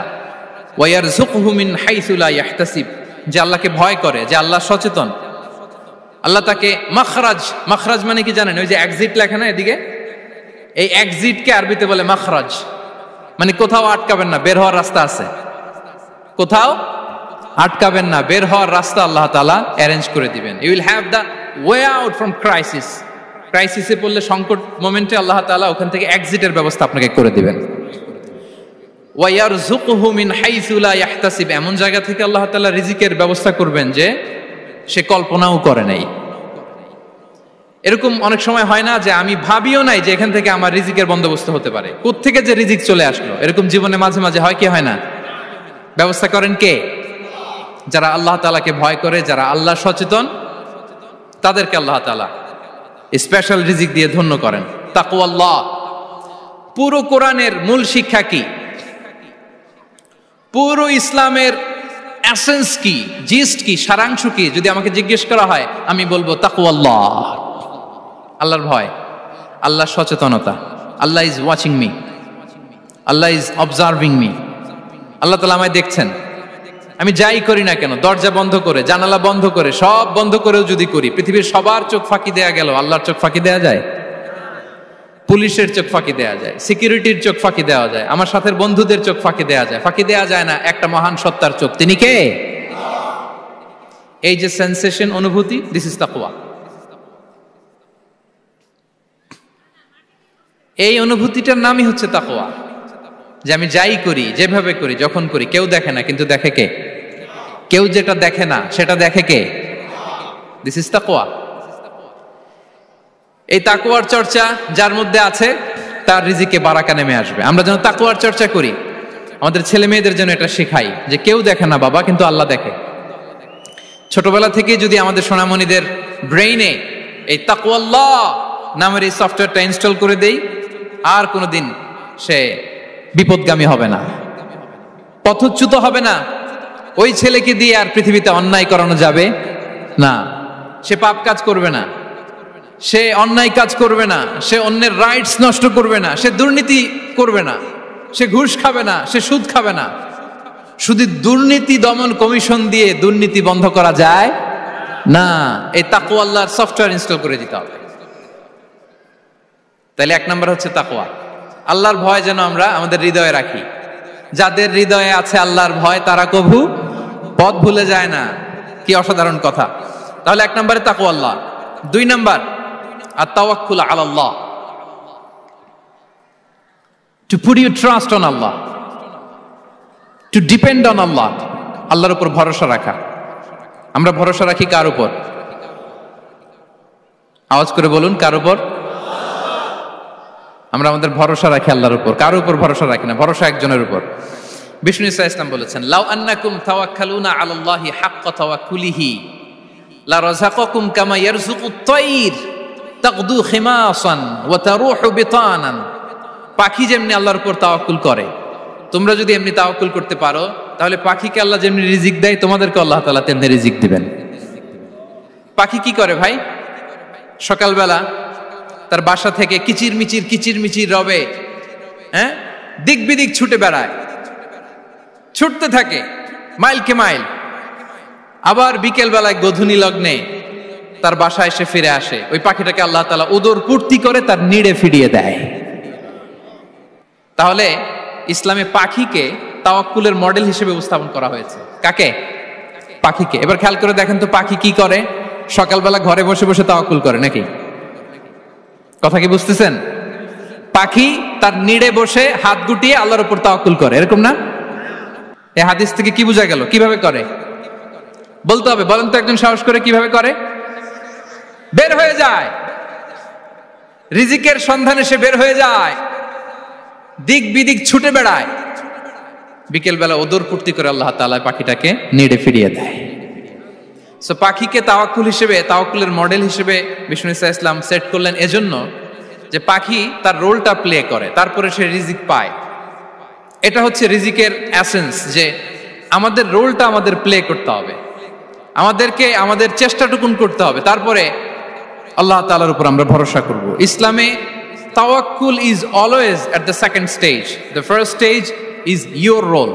ওয়া ইয়ারযুকহু মিন হাইসু লা ইয়াহতাসিব। যে আল্লাহকে ভয় করে, যে আল্লাহ সচেতন, আল্লাহ তাকে মাখরাজ, মাখরাজ মানে কি জানেন? ওই যে এক্সিট লেখা না এদিকে, এই এক্সিটকে আরবিতে বলে মাখরাজ, মানে কোথাও আটকাবেন না, বের হওয়ার রাস্তা আছে, কোথাও আটকাবেন না, বের হওয়ার রাস্তা আল্লাহ তাআলা অ্যারেঞ্জ করে দিবেন। You will have the way out from crisis. ক্রাইসিসে পড়লে, সংকট মোমেন্টে আল্লাহ তাআলা ওখান থেকে এক্সিটের ব্যবস্থা আপনাকে করে দিবেন। ওয়া ইয়ারযুকহু মিন হাইসু লা ইয়াহতাসিব, এমন জায়গা থেকে আল্লাহ তাআলা রিজিকের ব্যবস্থা করবেন যে সে কল্পনাও করে নাই। এরকম অনেক সময় হয় না যে আমি ভাবিও নাই যে এখান থেকে আমার রিজিকের বন্দোবস্ত হতে পারে, কোত্থেকে যে রিজিক চলে আসলো, এরকম জীবনে মাঝে মাঝে হয় কি হয় না? ব্যবস্থা করেন কে? যারা আল্লাহ তাআলাকে ভয় করে, যারা আল্লাহ সচেতন, তাদেরকে আল্লাহ তাআলা স্পেশাল রিজিক দিয়ে ধন্য করেন। তাকওয়াল্লাহ। পুরো কোরআনের মূল শিক্ষা কি? পুরো ইসলামের এসেন্স কি, জিস্ট কি, সারাংশ কি যদি আমাকে জিজ্ঞেস করা হয়, আমি বলবো তাকওয়াল্লাহ, আল্লাহর ভয়, আল্লাহর সচেতনতা। Allah is watching me, Allah is observing me. Allah তাআলা আমায় দেখছেন, আমি যাই করি না কেন, দরজা বন্ধ করে, জানালা বন্ধ করে, সব বন্ধ করেও যদি করি, পৃথিবীর সবার চোখ ফাঁকি দেয়া গেল, আল্লাহর চোখ ফাঁকি দেয়া যায়? পুলিশের চোখ ফাঁকি দেয়া যায়, সিকিউরিটির চোখ ফাঁকি দেওয়া যায়, আমার সাথে বন্ধুদের চোখ ফাঁকি দেয়া যায়, ফাঁকি দেয়া যায় না একটা মহান সত্তার চোখ। তিনি কে? এই যে সেন্সেশন, অনুভূতি, দিস ইজ তাকওয়া। এই অনুভূতিটার নামই হচ্ছে তাকওয়া। যে আমি যাই করি, যেভাবে করি, যখন করি, কেউ দেখে না, কিন্তু দেখে কে? কেউ যেটা দেখে না সেটা দেখে কে? দিস ইজ তাকওয়া। এই তাকওয়ার চর্চা যার মধ্যে আছে, তার রিজিকে বারাকা নেমে আসবে। আমরা যেন তাকওয়ার চর্চা করি, আমাদের ছেলে মেয়েদের জন্য এটা শেখাই যে কেউ দেখে না বাবা, কিন্তু আল্লাহ দেখে। ছোটবেলা থেকে যদি আমাদের সোনামণিদের ব্রেইনে এই তাকওয়াল্লাহ নামের এই সফটওয়্যারটা ইনস্টল করে দেই, আর কোনোদিন সে বিপদগামী হবে না, পথচ্যুত হবে না। ওই ছেলেকে দিয়ে আর পৃথিবীতে অন্যায় করানো যাবে না, সে পাপ কাজ করবে না, সে অন্যায় কাজ করবে না, সে অন্যের রাইটস নষ্ট করবে না, সে দুর্নীতি করবে না, সে ঘুষ খাবে না, সে সুদ খাবে না। শুধু দুর্নীতি দমন কমিশন দিয়ে দুর্নীতি বন্ধ করা যায় না, এই তাকওয়া আল্লাহর সফটওয়্যার ইনস্টল করে দিতে হবে। তাহলে এক নম্বর হচ্ছে তাকওয়া। আল্লাহর ভয় যেন আমরা আমাদের হৃদয়ে রাখি। যাদের হৃদয়ে আছে আল্লাহর ভয়, তারা কভু পথ ভুলে যায় না। কি অসাধারণ কথা! তাহলে এক নম্বরে তাকওয়া আল্লাহ। দুই নম্বর আত-তাওয়াক্কুল আলাল্লাহ, to put your trust on Allah, to depend on Allah. আল্লাহর উপর ভরসা রাখা। আমরা ভরসা রাখি কার উপর? আওয়াজ করে বলুন, কার উপর? আমরা আমাদের ভরসা রাখি আল্লাহর উপর, কার উপর ভরসা রাখি না। ভরসা একজনের উপর। বিষ্ণু ইসা ইসলাম বলেছেন, লাউ আন্নাকুম তাওয়াক্কালুনা আলাল্লাহি হাক্কা তাওয়াক্কুলিহি লা রাযাকাকুম কামা ইয়ারযুকুত তায়র তাগদু খিমাসান ওয়া তারুহু বিতানান। পাখি যেমনি আল্লাহর উপর তাওয়াক্কুল করে, তোমরা যদি এমনি তাওয়াক্কুল করতে পারো, তাহলে পাখিকে আল্লাহ যেমনি রিজিক দেয়, তোমাদেরকে আল্লাহ তাআলা তেমনি রিজিক দিবেন। পাখি কি করে ভাই? সকালবেলা তার বাসা থেকে কিচির মিচির রবে, দিক বিদিক ছুটে বেড়ায়, ছুটতে থাকে মাইলকে মাইল। আবার বিকেল বেলায় গোধূলি লগ্নে তার বাসায় এসে ফিরে আসে। ওই পাখিটাকে আল্লাহ তাআলা উদর পূর্তি করে তার নিড়ে ফিরিয়ে দেয়। তাহলে ইসলামে পাখিকে তাওয়াক্কুলের মডেল হিসেবে উপস্থাপন করা হয়েছে। কাকে? পাখিকে। এবার খেয়াল করে দেখেন তো, পাখি কি করে? সকালবেলা ঘরে বসে বসে তাওয়াক্কুল করে নাকি? কথা কি বুঝতেছেন? পাখি তার নিড়ে বসে হাত গুটিয়ে আল্লাহর উপর তাওয়াক্কুল করে, এরকম না? এই হাদিস থেকে কি বোঝা গেল? কিভাবে করে বলতে হবে, বলেন তো একজন সাহস করে কিভাবে করে? বের হয়ে যায়, রিজিকের সন্ধানে সে বের হয়ে যায়, দিক বিদিক ছুটে বেড়ায়, বিকেল বেলা ওদর পূর্তি করে আল্লাহ তাআলা পাখিটাকে নিড়ে ফিরিয়ে দেয়। সো পাখিকে তাওয়াক্কুল হিসেবে, তাওয়াক্কুলের মডেল হিসেবে বিষ্ণু ইসা ইসলাম সেট করলেন এজন্য যে পাখি তার রোলটা প্লে করে, তারপরে সে রিজিক পায়। এটা হচ্ছে রিজিকের এসেন্স, যে আমাদের রোলটা আমাদের প্লে করতে হবে, আমাদেরকে আমাদের চেষ্টাটুকুন করতে হবে, তারপরে আল্লাহ তাআলার উপর আমরা ভরসা করব। ইসলামে তাওয়াক্কুল is always at the second stage. The first stage is your role,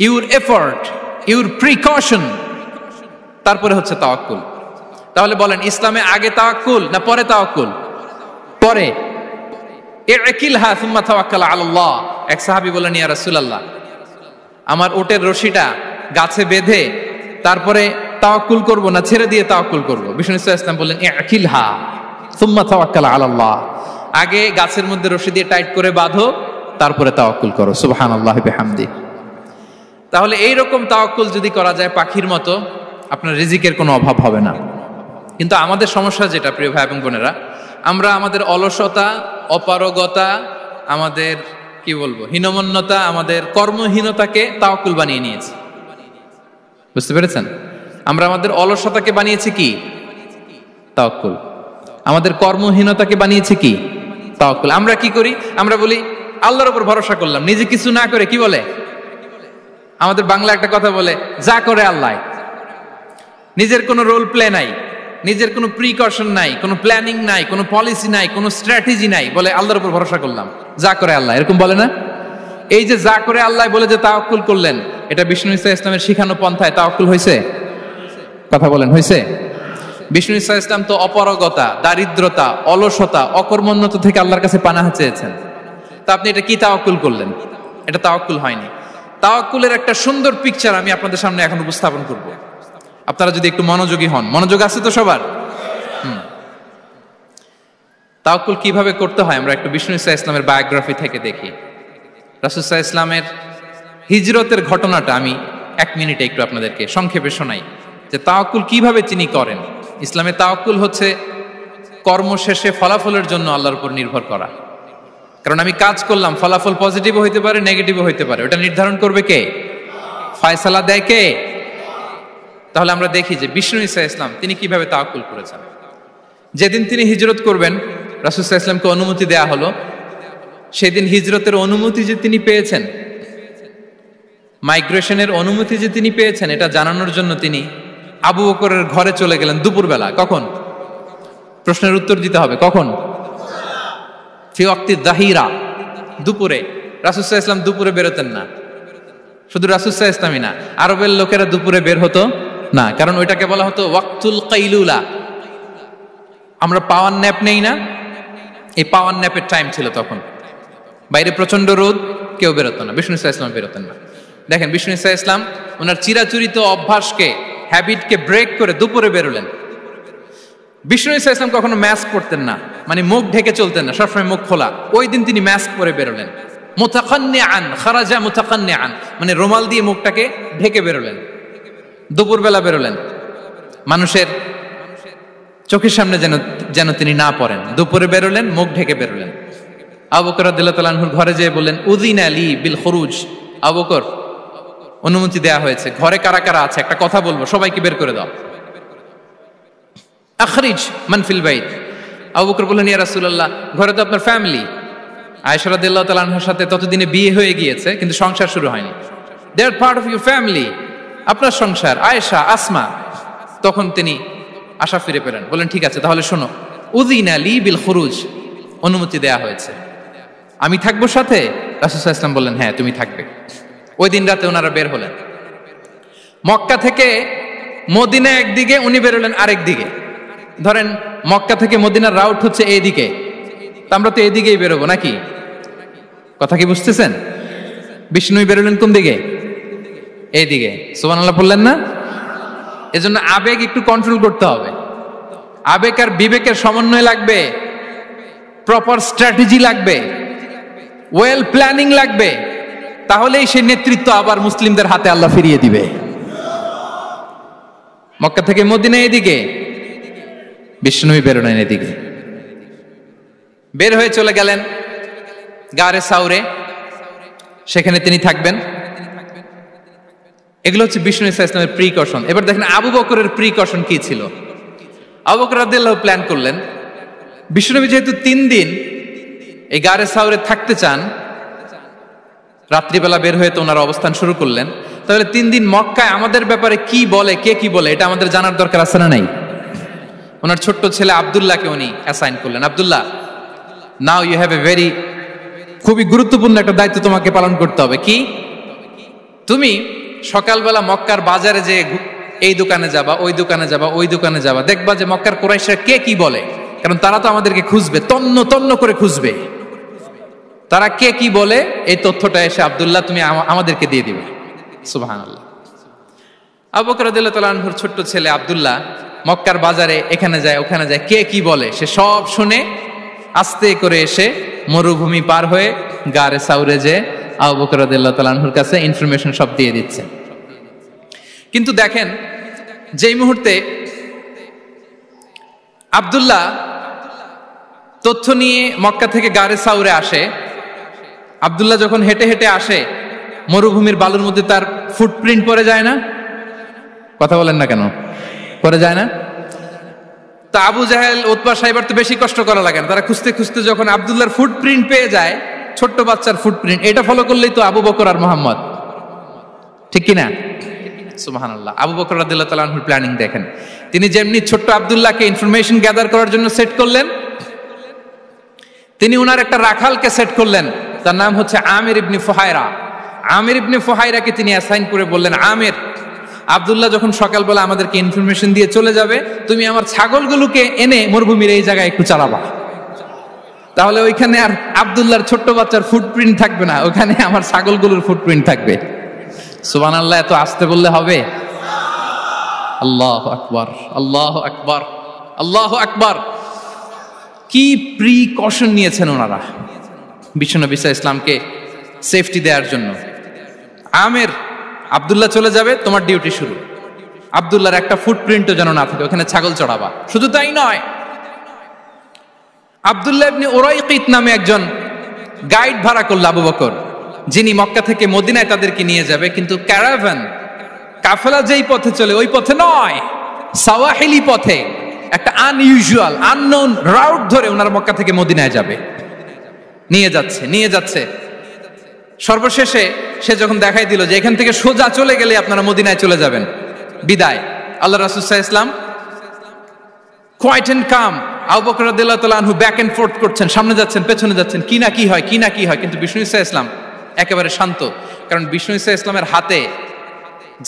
your effort, your precaution, তারপরে হচ্ছে তাওয়াক্কুল। তাহলে বলেন, ইসলামে আগে তাওয়াক্কুল না পরে তাওয়াক্কুল? পরে। ইকিলহা সুম্মা তাওয়াক্কাল আলাল্লাহ। এক সাহাবী বলেন, ইয়া রাসূলুল্লাহ, আমার ওটের রশিটা গাছে বেঁধে তারপরে তাওয়াক্কুল করব না ছেড়ে দিয়ে তাওয়াক্কুল করব? বিষ্ণু ইসলাম বললেন, ইকিলহা সুম্মা তাওয়াক্কাল আলাল্লাহ। আগে গাছের মধ্যে রশি দিয়ে টাইট করে বাঁধো, তারপরে তাওয়াক্কুল করো। সুবহানাল্লাহি বিহামদি। তাহলে এইরকম তাওয়াক্কুল যদি করা যায় পাখির মতো, আপনার রিজিকের কোনো অভাব হবে না। কিন্তু আমাদের সমস্যা যেটা, প্রিয় ভাই এবং বোনেরা, আমরা আমাদের অলসতা, অপারগতা, আমাদের কি বলবো হীনমন্যতা, আমাদের কর্মহীনতাকে তাওয়াক্কুল বানিয়ে নিয়েছি। বুঝতে পেরেছেন? আমরা আমাদের অলসতাকে বানিয়েছি কি? তাওয়াক্কুল। আমাদের কর্মহীনতাকে বানিয়েছি কি? তাওয়াক্কুল। আমরা কি করি? আমরা বলি আল্লাহর উপর ভরসা করলাম, নিজে কিছু না করে। কি বলে আমাদের বাংলা একটা কথা বলে, যা করে আল্লাহ। নিজের কোনো রোল প্লে নাই, নিজের কোনো প্রিকশন নাই, কোনো প্ল্যানিং নাই, কোনো পলিসি নাই, কোনো স্ট্র্যাটেজি নাই, বলে আল্লাহর উপর ভরসা করলাম, যা করে আল্লাহ। এরকম বলে না? এই যে যা করে আল্লাহ বলে যে তাওয়াক্কুল করলেন, এটা বিষ্ণু ইসা ইসলামের শিখানো পন্থায় তাওয়াক্কুল হয়েছে? কথা বলেন, হয়েছে? বিষ্ণু ইসা ইসলাম তো অপারগতা, দারিদ্রতা, অলসতা, অকর্মণ্যতা থেকে আল্লাহর কাছে পানাহ চেয়েছেন। তা আপনি এটা কি তাওয়াক্কুল করলেন? এটা তাওয়াক্কুল হয়নি। তাওয়াক্কুলের একটা সুন্দর পিকচার আমি আপনাদের সামনে এখন উপস্থাপন করব, আপনারা যদি একটু মনোযোগী হন। মনোযোগ আছে তো সবার? তাওয়াক্কুল কিভাবে করতে হয় আমরা একটু বিষ্ণু ইসা ইসলামের বায়োগ্রাফি থেকে দেখি। রাসূল সাল্লাল্লাহু আলাইহি ওয়াসাল্লামের হিজরতের ঘটনাটা আমি 1 মিনিটে একটু আপনাদেরকে সংক্ষেপে শোনাই, যে তাওয়াক্কুল কিভাবে তিনি করেন। ইসলামে তাওয়াক্কুল হচ্ছে কর্ম শেষে ফলাফলের জন্য আল্লাহর উপর নির্ভর করা। কারণ আমি কাজ করলাম, ফলাফল পজিটিভও হইতে পারে, নেগেটিভও হইতে পারে, ওটা নির্ধারণ করবে কে? ফয়সালা দেয় কে? তাহলে আমরা দেখি যে বিষ্ণু ইসা ইসলাম তিনি কিভাবে তাওয়াক্কুল করেছেন। যেদিন তিনি হিজরত করবেন, রাসূল সাল্লাল্লাহু আলাইহি ওয়াসাল্লামকে অনুমতি দেয়া হলো, সেদিন হিজরতের অনুমতি যে তিনি পেয়েছেন, মাইগ্রেশনের অনুমতি যে তিনি পেয়েছেন, এটা জানানোর জন্য তিনি আবু বকরের ঘরে চলে গেলেন দুপুরবেলা। কখন? প্রশ্নের উত্তর দিতে হবে, কখন? ফি ওয়াক্তি যাহিরা, দুপুরে। রাসূল সাল্লাল্লাহু আলাইহি ওয়াসাল্লাম দুপুরে বেরোতেন না। শুধু রাসূল সাল্লাল্লাহু আলাইহি ওয়াসাল্লামই না, আরবের লোকেরা দুপুরে বের হতো না, কারণ ওইটাকে বলা হতো ওয়াক্তুল কাইলুলা। আমরা পাওয়ার ন্যাপ নেই না, এই পাওয়ার ন্যাপের টাইম ছিল তখন। বাইরে প্রচন্ড রোদ, কেউ বেরোতো না, বিষ্ণু ইসা ইসলাম বেরোতেন না। দেখেন বিষ্ণু ইসা ইসলাম ওনার চিরাচরিত অভ্যাসকে, হ্যাবিটকে ব্রেক করে দুপুরে বেরোলেন। বিষ্ণু ইসা ইসলাম কখনো মাস্ক পরতেন না, মানে মুখ ঢেকে চলতেন না, সবসময় মুখ খোলা। ওই দিন তিনি মাস্ক পরে বেরোলেন। মুতাকান্নিআন, খারাজা মুতাকান্নিআন, মানে রুমাল দিয়ে মুখটাকে ঢেকে বেরোলেন, দুপুরবেলা বেরোলেন। মানুষের চোখের সামনে যেন তিনি না পড়েন, দুপুরে বেরোলেন, মুখ ঢেকে বেরোলেন। আবু বকর রাদিয়াল্লাহু তাআলা আনহুর ঘরে যেয়ে বললেন, উযিনা লি বিল খুরুজ, আবু বকর অনুমতি দেয়া হয়েছে, ঘরে কারা কারা আছে একটা কথা বলবো, সবাইকে বের করে দাও। আখরিজ মান ফিল বাইত। আবু বকর বললেন, ইয়া রাসূলুল্লাহ, ঘরে তো আপনার ফ্যামিলি। আয়েশা রাদিয়াল্লাহু তাআলা আনহার সাথে ততদিনে বিয়ে হয়ে গিয়েছে, কিন্তু সংসার শুরু হয়নি। দে আর পার্ট অফ ইউর ফ্যামিলি, আপনার সংসার, আয়েশা, আসমা। তখন তিনি আশা ফিরে পেলেন, বলেন ঠিক আছে তাহলে শোনো, উযিনা লি বিল খুরুজ, অনুমতি দেয়া হয়েছে, আমি থাকবো সাথে? রাসূল সাল্লাল্লাহু আলাইহি ওয়াসাল্লাম বললেন, হ্যাঁ তুমি থাকবে। ওই দিন রাতে ওনারা বের হলেন মক্কা থেকে মদিনা একদিকে, উনি বেরোলেন আরেক দিকে। ধরেন মক্কা থেকে মদিনার রাউট হচ্ছে এইদিকে, তা আমরা তো এইদিকেই বেরোবো নাকি? কথা কি বুঝতেছেন? বিষ্ণু বেরোলেন কোন দিকে? এইদিকে। সুবহানাল্লাহ বললেন না? এজন্য আবেগ একটু কন্ট্রোল করতে হবে। আবেগ আর বিবেকের সমন্বয় লাগবে, প্রপার স্ট্র্যাটেজি লাগবে, ওয়েল প্ল্যানিং লাগবে, তাহলেই সেই নেতৃত্ব আবার মুসলিমদের হাতে আল্লাহ ফিরিয়ে দিবে। মক্কা থেকে মদিনা এদিকে, বিষ্ণু বেরোলেন এদিকে। বের হয়ে চলে গেলেন গারে সাউরে, সেখানে তিনি থাকবেন। এগুলো হচ্ছে বিষ্ণু ইসলামের প্রিকশন। এবার দেখেন আবু বকরের প্রিকশন কি ছিল। আবু বকর রাদিয়াল্লাহু প্ল্যান করলেন, বিষ্ণুনবী যেহেতু 3 দিন এই গারে সাউরে থাকতে চান, রাত্রিবেলা বের হয়ে তো ওনারা অবস্থান শুরু করলেন, তাহলে 3 দিন মক্কায় আমাদের ব্যাপারে কি বলে, কে কি বলে, এটা আমাদের জানার দরকার আছে না নাই? ওনার ছোট্ট ছেলে আব্দুল্লাহকে উনি অ্যাসাইন করলেন, আব্দুল্লাহ, now you have a very, খুবই গুরুত্বপূর্ণ একটা দায়িত্ব তোমাকে পালন করতে হবে। কি? তুমি সকালবেলা মক্কার বাজারে যে এই দোকানে যাবা, ওই দোকানে যাবা, ওই দোকানে যাবা, দেখবা যে মক্কার কুরাইশরা কে কি বলে, কারণ তারা তো আমাদেরকে খুঁজবে, তন্ন তন্ন করে খুঁজবে, তারা কে কি বলে এই তথ্যটা এসে আব্দুল্লাহ তুমি আমাদেরকে দিয়ে দিবে। সুবহানাল্লাহ। আবু বকর রাদিয়াল্লাহু তাআলা আনহুর ছোট্ট ছেলে আব্দুল্লাহ মক্কার বাজারে এখানে যায় ওখানে যায়, কে কি বলে সে সব শুনে আস্তে করে এসে মরুভূমি পার হয়ে গারে সাউরে যে আবু বকর রাদিয়াল্লাহু তাআলা আনহুর কাছে ইনফরমেশন সব দিয়ে দিচ্ছে। কিন্তু দেখেন যেই মুহূর্তে আব্দুল্লাহ তথ্য নিয়ে মক্কা থেকে গারে সাউরে আসে, আব্দুল্লাহ যখন হেঁটে হেঁটে আসে, মরুভূমির বালুর মধ্যে তার ফুটপ্রিন্ট পড়ে যায় না? কথা বলেন না কেন? পড়ে যায় না? তা আবু জাহেল, উতবা সাহেবার তো বেশি কষ্ট করা লাগে না, তারা খুঁজতে খুঁজতে যখন আব্দুল্লাহর ফুটপ্রিন্ট পেয়ে যায়, ছোট্ট বাচ্চার ফুটপ্রিন্ট, এটা ফলো করলেই তো আবু বকর আর মুহাম্মদ, ঠিক কিনা? সুবহানাল্লাহ। আবু বকর রাদিয়াল্লাহু তাআলা আনহুর প্ল্যানিং দেখেন, তিনি যেমনি ছোট্ট আব্দুল্লাহকে ইনফরমেশন গ্যাদার করার জন্য সেট করলেন, তিনি উনার একটা রাখালকে সেট করলেন, তার নাম হচ্ছে আমির ইবনে ফুহায়রা। আমির ইবনে ফুহায়রাকে তিনি অ্যাসাইন করে বললেন, আমির, আব্দুল্লাহ যখন সকালবেলা আমাদেরকে ইনফরমেশন দিয়ে চলে যাবে, তুমি আমার ছাগলগুলোকে এনে মরুভূমির এই জায়গায় একটু চালাবা, তাহলে ওইখানে আর আব্দুল্লাহর ছোট্ট বাচ্চার ফুটপ্রিন্ট থাকবে না, ওখানে আমার ছাগলগুলোর ফুটপ্রিন্ট থাকবে। সুবহানাল্লাহ। এত আসতে বললে হবে? আল্লাহু আকবার, আল্লাহু আকবার, আল্লাহু আকবার। কি প্রিকশন নিয়েছেন ওনারা বিশ্বনবী সাল্লাল্লাহু আলাইহি ইসলামকে সেফটি দেওয়ার জন্য। আমির, আব্দুল্লাহ চলে যাবে, তোমার ডিউটি শুরু, আব্দুল্লাহর একটা ফুটপ্রিন্টও যেন না থাকে, ওখানে ছাগল চড়াবা। শুধু তাই নয়, আব্দুল্লাহ ইবনে উরাইকিত নামে একজন গাইড ভাড়া করল আবু বকর, যিনি মক্কা থেকে মদিনায় তাদেরকে নিয়ে যাবে, কিন্তু ক্যারাভান, কাফেলা যেই পথে চলে ওই পথে নয়, সাওয়াহিলি পথে, একটা আনইউজুয়াল আননোন রাউট ধরে ওনারা মক্কা থেকে মদিনায় যাবে। নিয়ে যাচ্ছে সর্বশেষে সে যখন দেখাই দিল যে এখান থেকে সোজা চলে গেলে আপনারা মদিনায় চলে যাবেন, বিদায়। আল্লাহ রাসূল সাল্লাল্লাহু আলাইহি ওয়াসাল্লাম কোয়াইট এন্ড কাম, আবু বকর রাদিয়াল্লাহু তাআলা আনহু ব্যাক এন্ড ফোর্থ করছেন, সামনে যাচ্ছেন পেছনে যাচ্ছেন, কি না কি হয়, কিন্তু বিষ্ণু সাল্লাল্লাহু আলাইহি ওয়াসাল্লাম একেবারে শান্ত, কারণ বিষ্ণু সাল্লাল্লাহু আলাইহি ওয়াসাল্লামের হাতে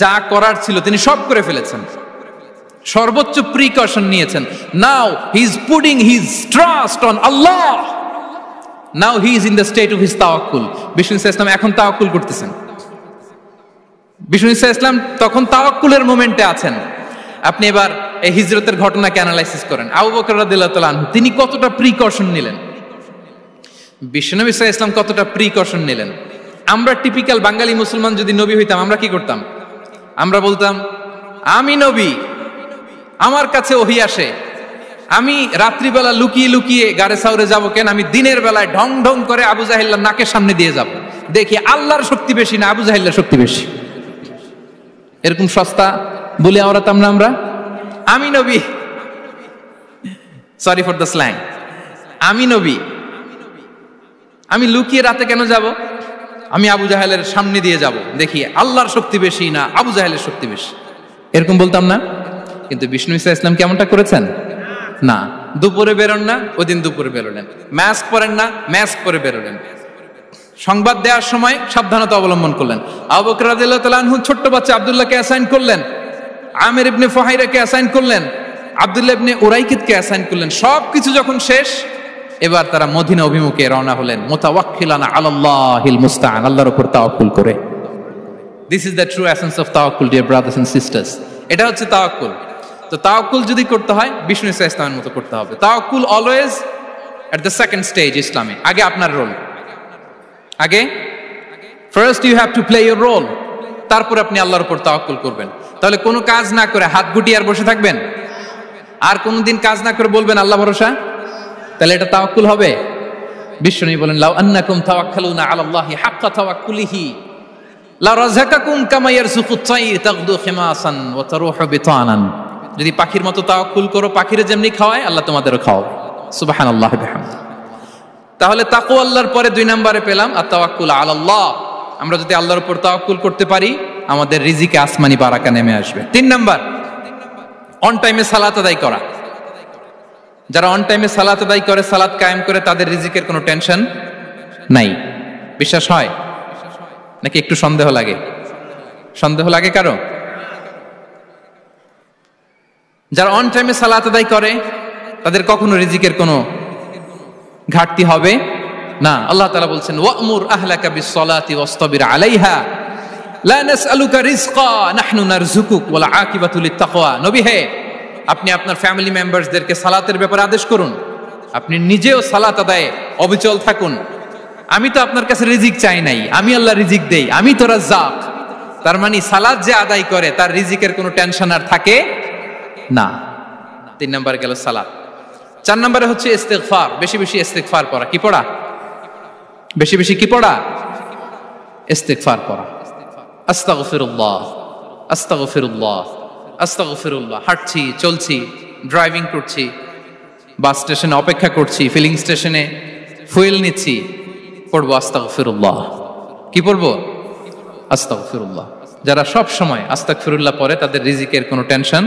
যা করার ছিল তিনি সব করে ফেলেছেন, সর্বোচ্চ প্রিকশন নিয়েছেন। Now he is putting his trust on Allah, now he is in the state of his তাওয়াক্কুল। বিষ্ণু সাল্লাল্লাহু আলাইহি ওয়াসাল্লাম এখন তাওয়াক্কুল করতেছেন, বিষ্ণু সাল্লাল্লাহু আলাইহি ওয়াসাল্লাম তখন তাওয়াক্কুলের মোমেন্টে আছেন। আপনি এবার এই হিজরতের ঘটনাকে অ্যানালাইসিস করেন, আবু বকর রাদিয়াল্লাহু তাআলা আনহু তিনি কতটা প্রিকশন নিলেন, বিশ্বনবী সাল্লাল্লাহু আলাইহি ওয়াসাল্লাম কতটা প্রিকশন নিলেন। আমরা টিপিক্যাল বাঙালি মুসলমান যদি নবী হইতাম, আমরা কি করতাম? আমরা বলতাম, আমি নবী, আমার কাছে ওহী আসে, আমি রাত্রিবেলা লুকিয়ে লুকিয়ে গাড়ে সাউরে যাবো কেন? আমি দিনের বেলায় ঢং ঢং করে আবু জাহিল্লার নাকের সামনে দিয়ে যাব, দেখি আল্লাহর শক্তি বেশি না আবু জাহিল্লার শক্তি বেশি। এরকম সস্তা বলে আওড়াতাম না আমরা? আমি নবী, সরি ফর দ্য স্ল্যাং, আমি নবী, আমি লুকিয়ে রাতে কেন যাব? আমি আবু জাহেলের সামনে দিয়ে যাব, দেখি আল্লাহর শক্তি বেশি না আবু জাহেলের শক্তি বেশি। এরকম বলতাম না? কিন্তু বিষ্ণু ঈসা ইসলাম কেমনটা করেছেন? না, দুপুরে বেরোন না, ওই দিন দুপুরে বেরোলেন। মাস্ক পরেন না, মাস্ক পরে বেরোলেন। সংবাদ দেওয়ার সময় সাবধানতা অবলম্বন করলেন। আবু বকর রাদিয়াল্লাহু তাআলা আনহু ছোট্ট বাচ্চা আব্দুল্লাহকে অ্যাসাইন করলেন, আমির ইবনে ফুহাইরাকে অ্যাসাইন করলেন, আব্দুল্লাহ ইবনে উরাইকিতকে অ্যাসাইন করলেন। সবকিছু যখন শেষ, এবার তারা মদিনা অভিমুখে রওনা হলেন, মুতাওয়াক্কিলানা আলাল্লাহিল মুস্তাআন, আল্লাহর উপর তাওয়াক্কুল করে। This is the true essence of তাওয়াক্কুল, ডিয়ার ব্রাদার্স এন্ড সিস্টার্স। এটা হচ্ছে তাওয়াক্কুল। তো তাওয়াক্কুল যদি করতে হয় বিষ্ণু ঈসা ইসলামের মতো করতে হবে। তাওয়াক্কুল always at the second stage ইসলামে। আগে আপনার রোল, আগে first you have to play your role, তারপর আপনি আল্লাহর উপর তাওয়াক্কুল করবেন। তাহলে কোনো কাজ না করে হাত গুটিয়ে আর বসে থাকবেন, আর কোনোদিন কাজ না করে বলবেন আল্লাহ ভরসা, তাহলে এটা তাওয়াক্কুল হবে? বিশ্বনবী বলেন, লাউ আন্নাকুম তাওয়াক্কালুনা আলাল্লাহি হাক্কা তাওয়াক্কুলিহি লা রাযাকাকুম কামা ইয়ারযুকুত তাইর তাগদু খিমাসান ওয়া তারুহু বিতানান। যদি পাখির মতো তাওয়াক্কুল করো, পাখিরে যেমনি খাওয়ায় আল্লাহ তোমাদেরও খাওয়াবে। সুবহানাল্লাহি বিহামদিহি। তাহলে তাকওয়া আল্লাহর পরে 2 নম্বরে পেলাম আত-তাওয়াক্কুল আলাল্লাহ। আমরা যদি আল্লাহর উপর তাওয়াক্কুল করতে পারি, আমাদের রিজিকে আসমানি বারাকা নেমে আসবে। 3 নাম্বার, অন টাইমে সালাত আদায় করা। যারা অন টাইমে সালাত আদায় করে, সালাত কায়েম করে, তাদের রিজিকের কোনো টেনশন নাই। বিশ্বাস হয় নাকি একটু সন্দেহ লাগে? সন্দেহ লাগে কারো? যারা অন টাইমে সালাত আদায় করে তাদের কখনো রিজিকের কোনো ঘাটতি হবে না। আল্লাহ তাআলা বলছেন, ওয়া'মুর আহলাকা বিস-সালাতি ওয়াসতাবির আলাইহা লা নাসআলুকা রিজকা নাহনু নারযুকুক ওয়াল আকিবাতু লিত-তাকওয়া। নবী হে, আপনি আপনার ফ্যামিলি মেম্বারসদেরকে সালাতের ব্যাপারে আদেশ করুন, আপনি নিজেও সালাত আদায়ে অবিচল থাকুন। আমি তো আপনার কাছে রিজিক চাই নাই, আমি আল্লাহ রিজিক দেই, আমি তো রাজ্জাক। তার মানে সালাত যে আদায় করে তার রিজিকের কোনো টেনশন আর থাকে না। 3 নম্বরে গেল সালাত। 4 নম্বরে হচ্ছে ইস্তিগফার। বেশি বেশি ইস্তিগফার পড়া। কি পড়া? বেশি বেশি কি পড়া? ইস্তিগফার পড়া। আস্তাগফিরুল্লাহ, আস্তাগফিরুল্লাহ, আস্তাগফিরুল্লাহ। হাঁটছি, চলছি, ড্রাইভিং করছি, বাস স্টেশনে অপেক্ষা করছি, ফিলিং স্টেশনে ফুয়েল নিচ্ছি, পড়বো আস্তাগফিরুল্লাহ। কি পড়বো? আস্তাগফিরুল্লাহ। যারা সব সময় আস্তাগফিরুল্লাহ পড়ে তাদের রিজিকের কোনো টেনশন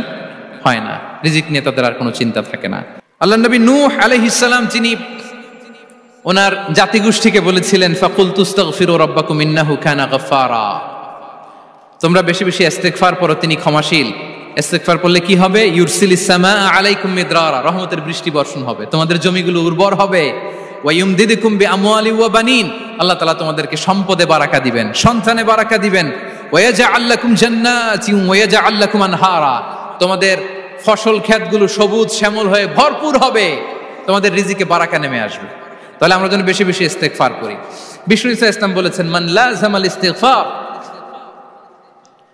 হয় না, রিজিক নিয়ে তাদের আর কোনো চিন্তা থাকে না। আল্লাহ নবী নূহ আলাইহিস সালাম, যিনি ওনার জাতিগোষ্ঠীকে বলেছিলেন, ফাকুলতু আস্তাগফিরু রাব্বাকুম ইন্নাহু কানা গাফফারা, তোমরা বেশি বেশি ইস্তিগফার পড়ো, তিনি ক্ষমাশীল। ইস্তিগফার পড়লে কি হবে? ইউরসিলিস সামাআ আলাইকুম মিদরারা, রহমতের বৃষ্টি বর্ষণ হবে, তোমাদের জমিগুলো উর্বর হবে। ওয়া ইউমদিদুকুম বিআমওয়ালি ওয়া বানিন, আল্লাহ তাআলা তোমাদেরকে সম্পদে বারাকা দিবেন, সন্তানে বারাকা দিবেন। ওয়া ইয়াজআল লাকুম জান্নাতিন ওয়া ইয়াজআল লাকুম আনহারা, তোমাদের ফসল ক্ষেতগুলো সবুজ শ্যামল হয়ে ভরপুর হবে, তোমাদের রিজিকে বারাকা নেমে আসবে। তাহলে আমরা যেন বেশি বেশি ইস্তিগফার করি। বিষ্ণু ঈসা ইসলাম বলেছেন, মান লাযামাল ইস্তিগফার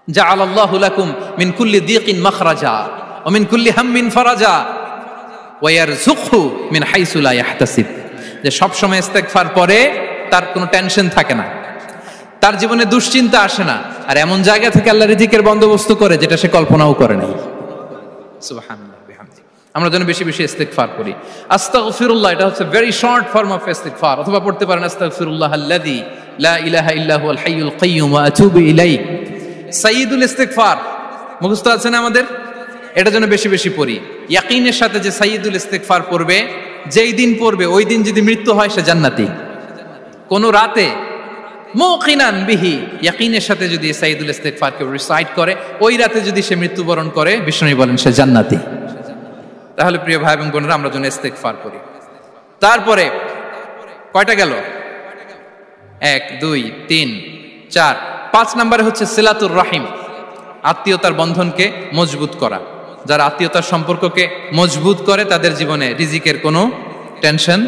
জাআলাল্লাহু লাকুম মিন কুল্লি দিকিন মাখরাজা ওয়া মিন কুল্লি হাম্মিন ফারাজা ওয়া ইয়ারযুকহু মিন হাইসু লা ইয়াহতাসিব। যে সব সময় ইস্তিগফার পড়ে তার কোনো টেনশন থাকে না, তার জীবনে দুশ্চিন্তা আসে না, আর এমন জায়গা থেকে আল্লাহ রিজিকের বন্দোবস্ত করে যেটা সে কল্পনাও করে নাই। সুবহানাল্লাহ বিহামদিহি। আমরা যেন বেশি বেশি ইস্তিগফার করি। আস্তাগফিরুল্লাহ, এটা হচ্ছে ভেরি শর্ট ফর্ম অফ ইস্তিগফার। অথবা পড়তে পারেন আস্তাগফিরুল্লাহাল্লাযী লা ইলাহা ইল্লা হুয়াল হাইয়ুল কাইয়্যুম ওয়া আতুবু ইলাইহি। সাইয়্যিদুল ইস্তিগফার মুখস্থ আছে না আমাদের? এটা যেন বেশি বেশি পড়ি। ইয়াকিনের সাথে যে সাইয়্যিদুল ইস্তিগফার পড়বে, যেই দিন পড়বে ওই দিন যদি মৃত্যু হয় সে জান্নাতি। কোন রাতে মুকিনান বিহি, ইয়াকিনের সাথে যদি সাইয়্যিদুল ইস্তিগফারকে রিসাইট করে, ওই রাতে যদি সে মৃত্যুবরণ করে, বিষ্ণু বলেন সে জান্নাতি। তাহলে প্রিয় ভাই এবং বোনেরা, আমরা যেন ইস্তিগফার করি। তারপরে কয়টা গেল? 1 2 3 4 5 নম্বরে হচ্ছে সিলাতুর রাহিম, আত্মীয়তার বন্ধনকে মজবুত করা। যারা আত্মীয়তার সম্পর্ককে মজবুত করে তাদের জীবনে রিজিকের কোনো টেনশন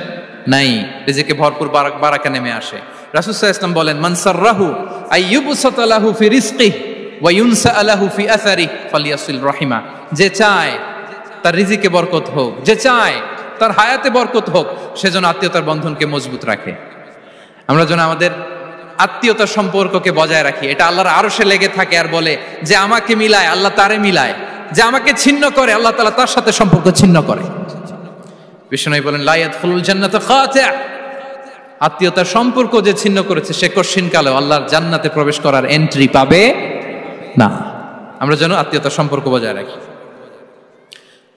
নাই, রিজিকে ভরপুর বারাকা নেমে আসে। রাসূল সাল্লাল্লাহু আলাইহি ওয়াসাল্লাম বলেন, মান সাররাহু আইয়ুবসাতা লাহু ফি রিজকিহি ওয়া ইউনসা লাহু ফি আসারিহি ফালিয়াসিল রাহিমা। যে চায় তার রিজিকে বরকত হোক, যে চায় তার হায়াতে বরকত হোক, সেজন্য আত্মীয়তার বন্ধনকে মজবুত রাখে। আমরা যেন আমাদের আত্মীয়তার সম্পর্ককে বজায় রাখি। এটা আল্লাহর আরশে লেগে থাকে আর বলে যে আমাকে মিলায় আল্লাহ তারে মিলায়, যে আমাকে ছিন্ন করে আল্লাহ তাআলা তার সাথে সম্পর্ক ছিন্ন করে। বিষ্ণু বলেন লা ইয়াদখুলুল জান্নাতা খাতি', আত্মীয়তার সম্পর্ক যে ছিন্ন করেছে সে কশিনকালেও আল্লাহর জান্নাতে প্রবেশ করার এন্ট্রি পাবে না। আমরা যেন আত্মীয়তার সম্পর্ক বজায় রাখি।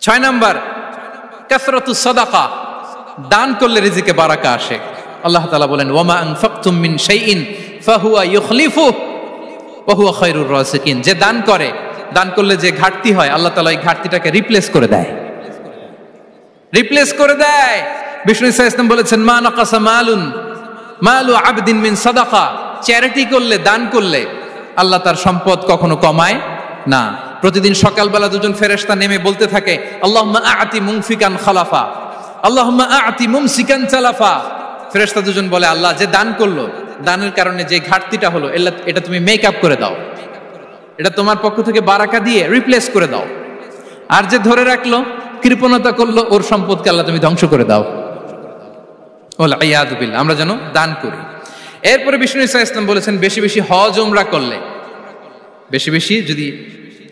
6 নাম্বার, কাসরাতুস সাদাকা, দান করলে রিজিকে বারাকা আসে। আল্লাহ তাআলা বলেন ওয়ামা আনফাকতুম মিন শাইইন ফাহুয়া ইউখলিফুহু ওয়া হুয়া খায়রুর রাযিকিন, যে দান করে, দান করলে যে ঘাটতি হয় আল্লাহ তাআলা এই ঘাটতিটাকে রিপ্লেস করে দেয়, রিপ্লেস করে দেয়। বিষ্ণু ইসা ইসলাম বলেছেন মা নাকাসা মালু আবদিন মিন সাদাকা, চ্যারিটি করলে, দান করলে আল্লাহ তার সম্পদ কখনো কমায় না। প্রতিদিন সকালবেলা দুজন ফেরেশতা নেমে বলতে থাকে আল্লাহুম্মা আ'তি মুনফিকান খালাফা, আল্লাহুম্মা আ'তি মুমসিকান চালাফা। ফেরেশতা দুজন বলে আল্লাহ, যে দান করলো, দানের কারণে যে ঘাটতিটা হলো এটা তুমি মেক আপ করে দাও, এটা তোমার পক্ষ থেকে বারাকা দিয়ে রিপ্লেস করে দাও। আর যে ধরে রাখলো, কৃপণতা করলো, ওর সম্পদকে আল্লাহ তুমি ধ্বংস করে দাও। ওয়াল ইয়াদু বিল্লাহ। আমরা যেন দান করি। এরপরে বিষ্ণু ইসা ইসলাম বলেছেন বেশি বেশি হজ উমরা করলে, বেশি বেশি যদি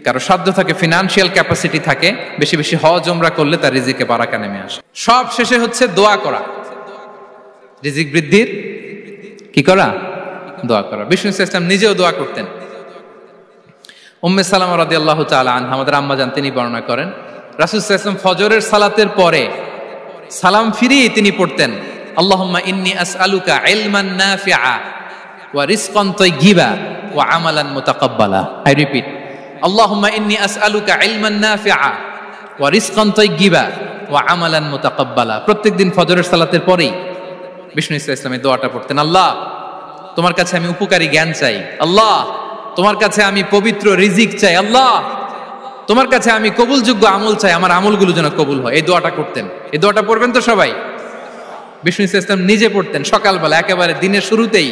কারো সাধ্য থাকে, ফিনান্সিয়াল ক্যাপাসিটি থাকে, বেশি বেশি হজ উমরা করলে তার রিজিকে বারাকা নেমে আসে। সব শেষে হচ্ছে দোয়া করা, রিজিক বৃদ্ধির কি করা? দোয়া করা। বিষ্ণু ইসা ইসলাম নিজেও দোয়া করতেন। উম্মে সালামা রাদিয়াল্লাহু তাআলা আনহা, আমাদের আম্মা জান, তিনি বর্ণনা করেন রাসূল সাল্লাল্লাহু আলাইহি ওয়াসাল্লাম ফজরের সালাতের পরে সালাম ফিরিয়ে তিনি পড়তেন আল্লাহুম্মা ইন্নী আসআলুকা ইলমান নাফিআ ওয়া রিজকান তাইয়্যিবা ওয়া আমালান মুতাকাব্বালা। আই রিপিট, আল্লাহুম্মা ইন্নী আসআলুকা ইলমান নাফিআ ওয়া রিজকান তাইয়্যিবা ওয়া আমালান মুতাকাব্বালা। প্রত্যেকদিন ফজরের সালাতের পরেই বিষ্ণু ইসলাম এই দোয়াটা পড়তেন। আল্লাহ, তোমার কাছে আমি উপকারী জ্ঞান চাই। আল্লাহ, তোমার কাছে আমি পবিত্র রিজিক চাই। আল্লাহ, তোমার কাছে আমি কবুলযোগ্য আমল চাই, আমার আমলগুলো যেন কবুল হয়। এই দোয়াটা করতেন। এই দোয়াটা পড়বেন তো সবাই। বিষ্ণু ইসলাম নিজে পড়তেন সকালবেলা, একেবারে দিনের শুরুতেই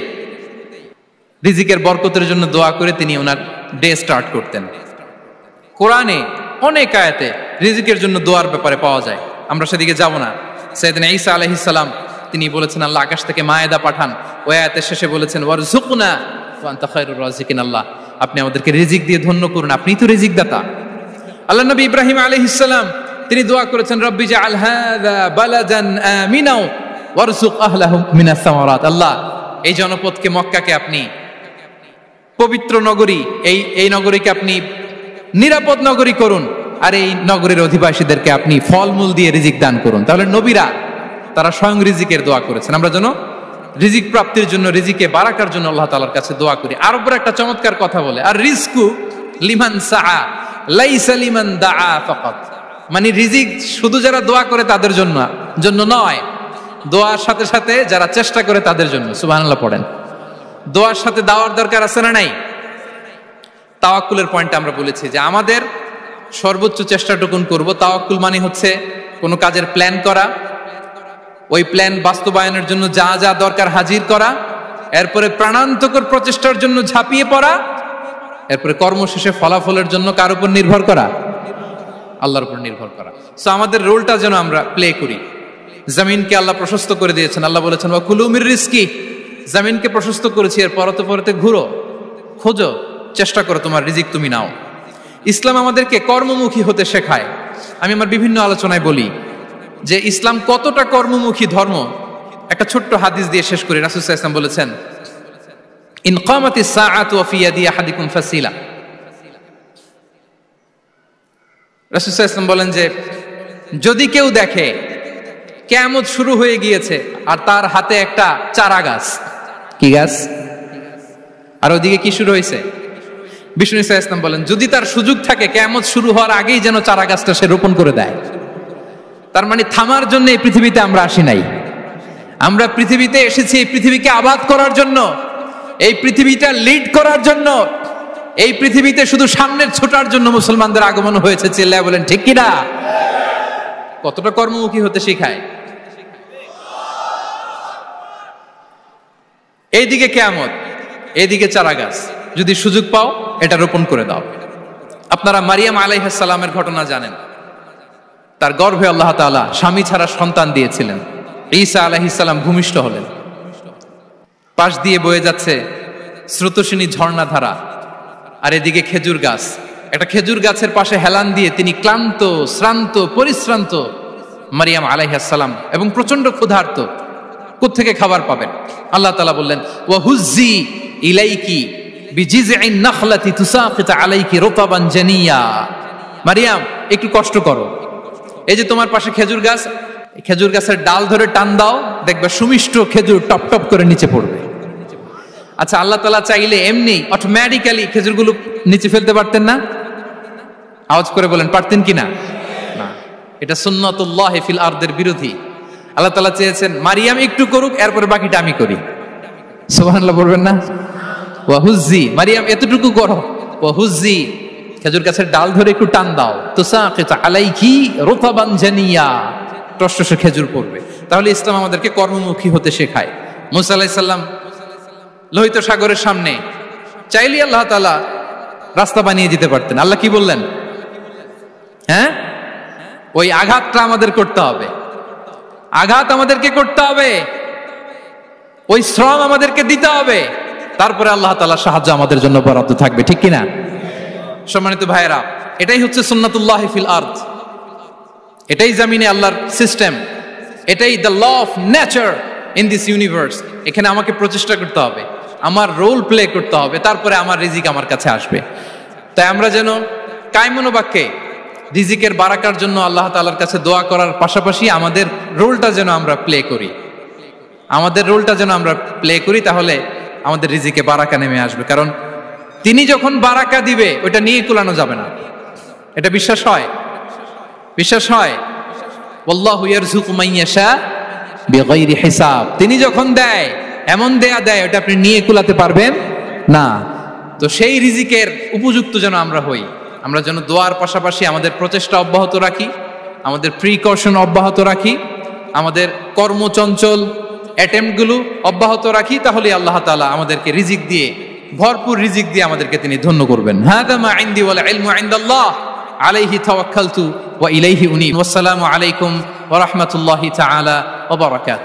রিজিকের বরকতের জন্য দোয়া করে তিনি ওনার ডে স্টার্ট করতেন। কোরআনে অনেক আয়াতে রিজিকের জন্য দোয়ার ব্যাপারে পাওয়া যায়, আমরা সেদিকে যাব না। সাইয়েদনা ঈসা আলাইহিস সালাম তিনি বলেছেন আল্লাহ আকাশ থেকে মায়েদা পাঠান, ওই আয়াতের শেষে বলেছেন ওয়ারযুকনা ওয়া আনতা খায়রুর রাযিকিন, আল্লাহ আপনি আমাদেরকে রিজিক দিয়ে ধন্য করুন, আপনিই তো রিজিক দাতা। আল্লাহ নবী ইব্রাহিম আলাইহিস সালাম তিনি দোয়া করেছেন রব্বি জাআল হাযা বালাদান আমিনা ওয়ারযুক আহলাহু মিনাস সামারাত, আল্লাহ এই জনপদকে, মক্কাকে আপনি পবিত্র নগরী, এই নগরীকে আপনি নিরাপদ নগরী করুন, আর এই নগরীর অধিবাসীদেরকে আপনি ফলমূল দিয়ে রিজিক দান করুন। তাহলে নবীরা তারা স্বয়ং রিজিকের দোয়া করেছেন। আমরা যেন রিজিক প্রাপ্তির জন্য, রিজিকে বারাকার জন্য আল্লাহ তাআলার কাছে দোয়া করি। আরবরা একটা চমৎকার কথা বলে, আর রিজকু লিমান সাআ লাইসা লিমান দাআ ফাকাত, মানে রিজিক শুধু যারা দোয়া করে তাদের জন্য নয়, দোয়ার সাথে সাথে যারা চেষ্টা করে তাদের জন্য। সুবহানাল্লাহ পড়েন। দোয়ার সাথে দাওয়ার দরকার আছে না নাই? তাওয়াক্কুলের পয়েন্টটা আমরা বলেছি যে আমাদের সর্বোচ্চ চেষ্টাটুকুন করব। তাওয়াক্কুল মানে হচ্ছে কোনো কাজের প্ল্যান করা, ওই প্ল্যান বাস্তবায়নের জন্য যা যা দরকার হাজির করা, এরপরে প্রাণান্তকর প্রচেষ্টার জন্য ঝাঁপিয়ে পড়া, এরপরে কর্মশেষে ফলাফলের জন্য কার উপর নির্ভর করা? আল্লাহর উপর নির্ভর করা। সো আমাদের রোলটা যেন আমরা প্লে করি। জমিনকে আল্লাহ প্রশস্ত করে দিয়েছেন, আল্লাহ বলেছেন ওয়া কুলু মির রিজকি, জমিনকে প্রশস্ত করেছি, এর পরতে পরতে ঘুরো, খোঁজো, চেষ্টা করো তোমার রিজিক তুমি নাও। ইসলাম আমাদেরকে কর্মমুখী হতে শেখায়। আমি আমার বিভিন্ন আলোচনায় বলি যে ইসলাম কতটা কর্মমুখী ধর্ম। একটা ছোট্ট হাদিস দিয়ে শেষ করি। রাসূল সাল্লাল্লাহু আলাইহি ওয়াসাল্লাম বলেছেন ইন কামাতিস সাআতু ওয়া ফি ইয়াদি আহাদিকুম ফাসিলা। রাসূল সাল্লাল্লাহু আলাইহি ওয়াসাল্লাম বলেন যে যদি কেউ দেখে কিয়ামত শুরু হয়ে গিয়েছে আর তার হাতে একটা চারা গাছ, কি গাছ? আর ওদিকে কি শুরু হয়েছে? বিষ্ণু ইসা ইসলাম বলেন যদি তার সুযোগ থাকে কিয়ামত শুরু হওয়ার আগেই যেন চারা গাছটা সে রোপণ করে দেয়। তার মানে থামার জন্য এই পৃথিবীতে আমরা আসি নাই। আমরা পৃথিবীতে এসেছি এই পৃথিবীকে আবাদ করার জন্য, এই পৃথিবীটা লিড করার জন্য। এই পৃথিবীতে শুধু সামনের ছোটার জন্য মুসলমানদের আগমন হয়েছে। চিল্লায় বলেন ঠিক কিনা? কতটা কর্মমুখী হতে শেখায়। এইদিকে কিয়ামত, এইদিকে চারা গাছ, যদি সুযোগ পাও এটা রোপণ করে দাও। আপনারা মারিয়াম আলাইহিস সালামের ঘটনা জানেন। তার গর্ভে আল্লাহ তাআলা স্বামী ছাড়া সন্তান দিয়েছিলেন। ঈসা আলাইহিস সালাম ভূমিষ্ঠ হলেন। পাশ দিয়ে বয়ে যাচ্ছে স্রোতস্বিনী ঝর্ণাধারা, আর এদিকে খেজুর গাছ। একটা খেজুর গাছের পাশে হেলান দিয়ে তিনি ক্লান্ত, শ্রান্ত, পরিশ্রান্ত মারিয়াম আলাইহিস সালাম, এবং প্রচন্ড ক্ষুধার্ত। কোত্থেকে খাবার পাবেন? আল্লাহ তাআলা বললেন, ওয়া হুজ্জি ইলাইকি বিজিযইন নাখলাতি তুসাকিত আলাইকি রুতাবান জানিয়া। মারিয়াম, একটু কষ্ট করো, এই যে তোমার পাশে খেজুর গাছ, খেজুর গাছের ডাল ধরে টান দাও, দেখবে সুমিষ্ট খেজুর টপ টপ করে নিচে পড়বে। আচ্ছা, আল্লাহ তাআলা চাইলে এমনি অটোমেটিক্যালি খেজুরগুলো নিচে ফেলতে পারতেন না? আওয়াজ করে বলেন, পারতেন কিনা? না, এটা সুন্নাতুল্লাহি ফিল আরদের বিরোধী। আল্লাহ তাআলা চেয়েছেন মারিয়াম একটু করুক, এরপরে বাকিটা আমি করি। সুবহানাল্লাহ বলবেন না? ওয়া হুজ্জি, মারিয়াম এতটুকু করো, ওয়া হুজ্জি, খেজুর গাছের ডাল ধরে একটু টান দাও, তুসাকিত আলাইকি রুতাবান জানিয়া, টসটসে খেজুর পড়বে। তাহলে ইসলাম আমাদেরকে কর্মমুখী হতে শেখায়। মুসা আলাইহিস সালাম লোহিত সাগরের সামনে চাইলে আল্লাহ তাআলা রাস্তা বানিয়ে দিতে পারতেন। আল্লাহ কি বললেন? হ্যাঁ, ওই আঘাতটা আমাদের করতে হবে, আঘাত আমাদেরকে করতে হবে, ওই শ্রম আমাদেরকে দিতে হবে, তারপরে আল্লাহ তাআলার সাহায্য আমাদের জন্য বরাদ্দ থাকবে, ঠিক কিনা? সম্মানিত ভাইয়েরা, এটাই হচ্ছে সুন্নাতুল্লাহি ফিল আরদ, এটাই জমিনে আল্লাহর সিস্টেম, এটাই the law of nature in this universe. এখানে আমাকে প্রচেষ্টা করতে হবে, আমার রোল প্লে করতে হবে, তারপরে আমার রিজিক আমার কাছে আসবে। তাই আমরা যেন কায়মনোবাক্যে রিজিকের বারাকার জন্য আল্লাহ তাআলার কাছে দোয়া করার পাশাপাশি আমাদের রোলটা যেন আমরা প্লে করি, আমাদের রোলটা যেন আমরা প্লে করি, তাহলে আমাদের রিজিকে বারাকা নেমে আসবে। কারণ তিনি যখন বারাকা দিবে ওটা নিয়ে কুলানো যাবে না। এটা বিশ্বাস হয়? বিশ্বাস হয়? ওয়াল্লাহু ইয়ারযুকু মান ইয়াশা বিগাইরি হিসাব। তিনি যখন দেয়, এমন দেয়া দেয় ওটা আপনি নিয়ে কুলাতে পারবেন না। তো সেই রিজিকের উপযুক্ত যেন আমরা হই, আমরা যেন দোয়ার পাশাপাশি আমাদের প্রচেষ্টা অব্যাহত রাখি, আমাদের প্রিকশন অব্যাহত রাখি, আমাদের কর্মচঞ্চল অ্যাটেম্পটগুলো অব্যাহত রাখি, তাহলে আল্লাহ তাআলা আমাদেরকে রিজিক দিয়ে, ভরপুর রিজিক দিয়ে আমাদেরকে তিনি ধন্য করবেন। হাযা মা ইনদি ওয়াল ইলমু ইনদাল্লাহ আলাইহি তাওয়াক্কালতু ওয়া ইলাইহি উনীব। ওয়াসসালামু আলাইকুম ওয়া রাহমাতুল্লাহি তাআলা ওয়া বারাকাতুহু।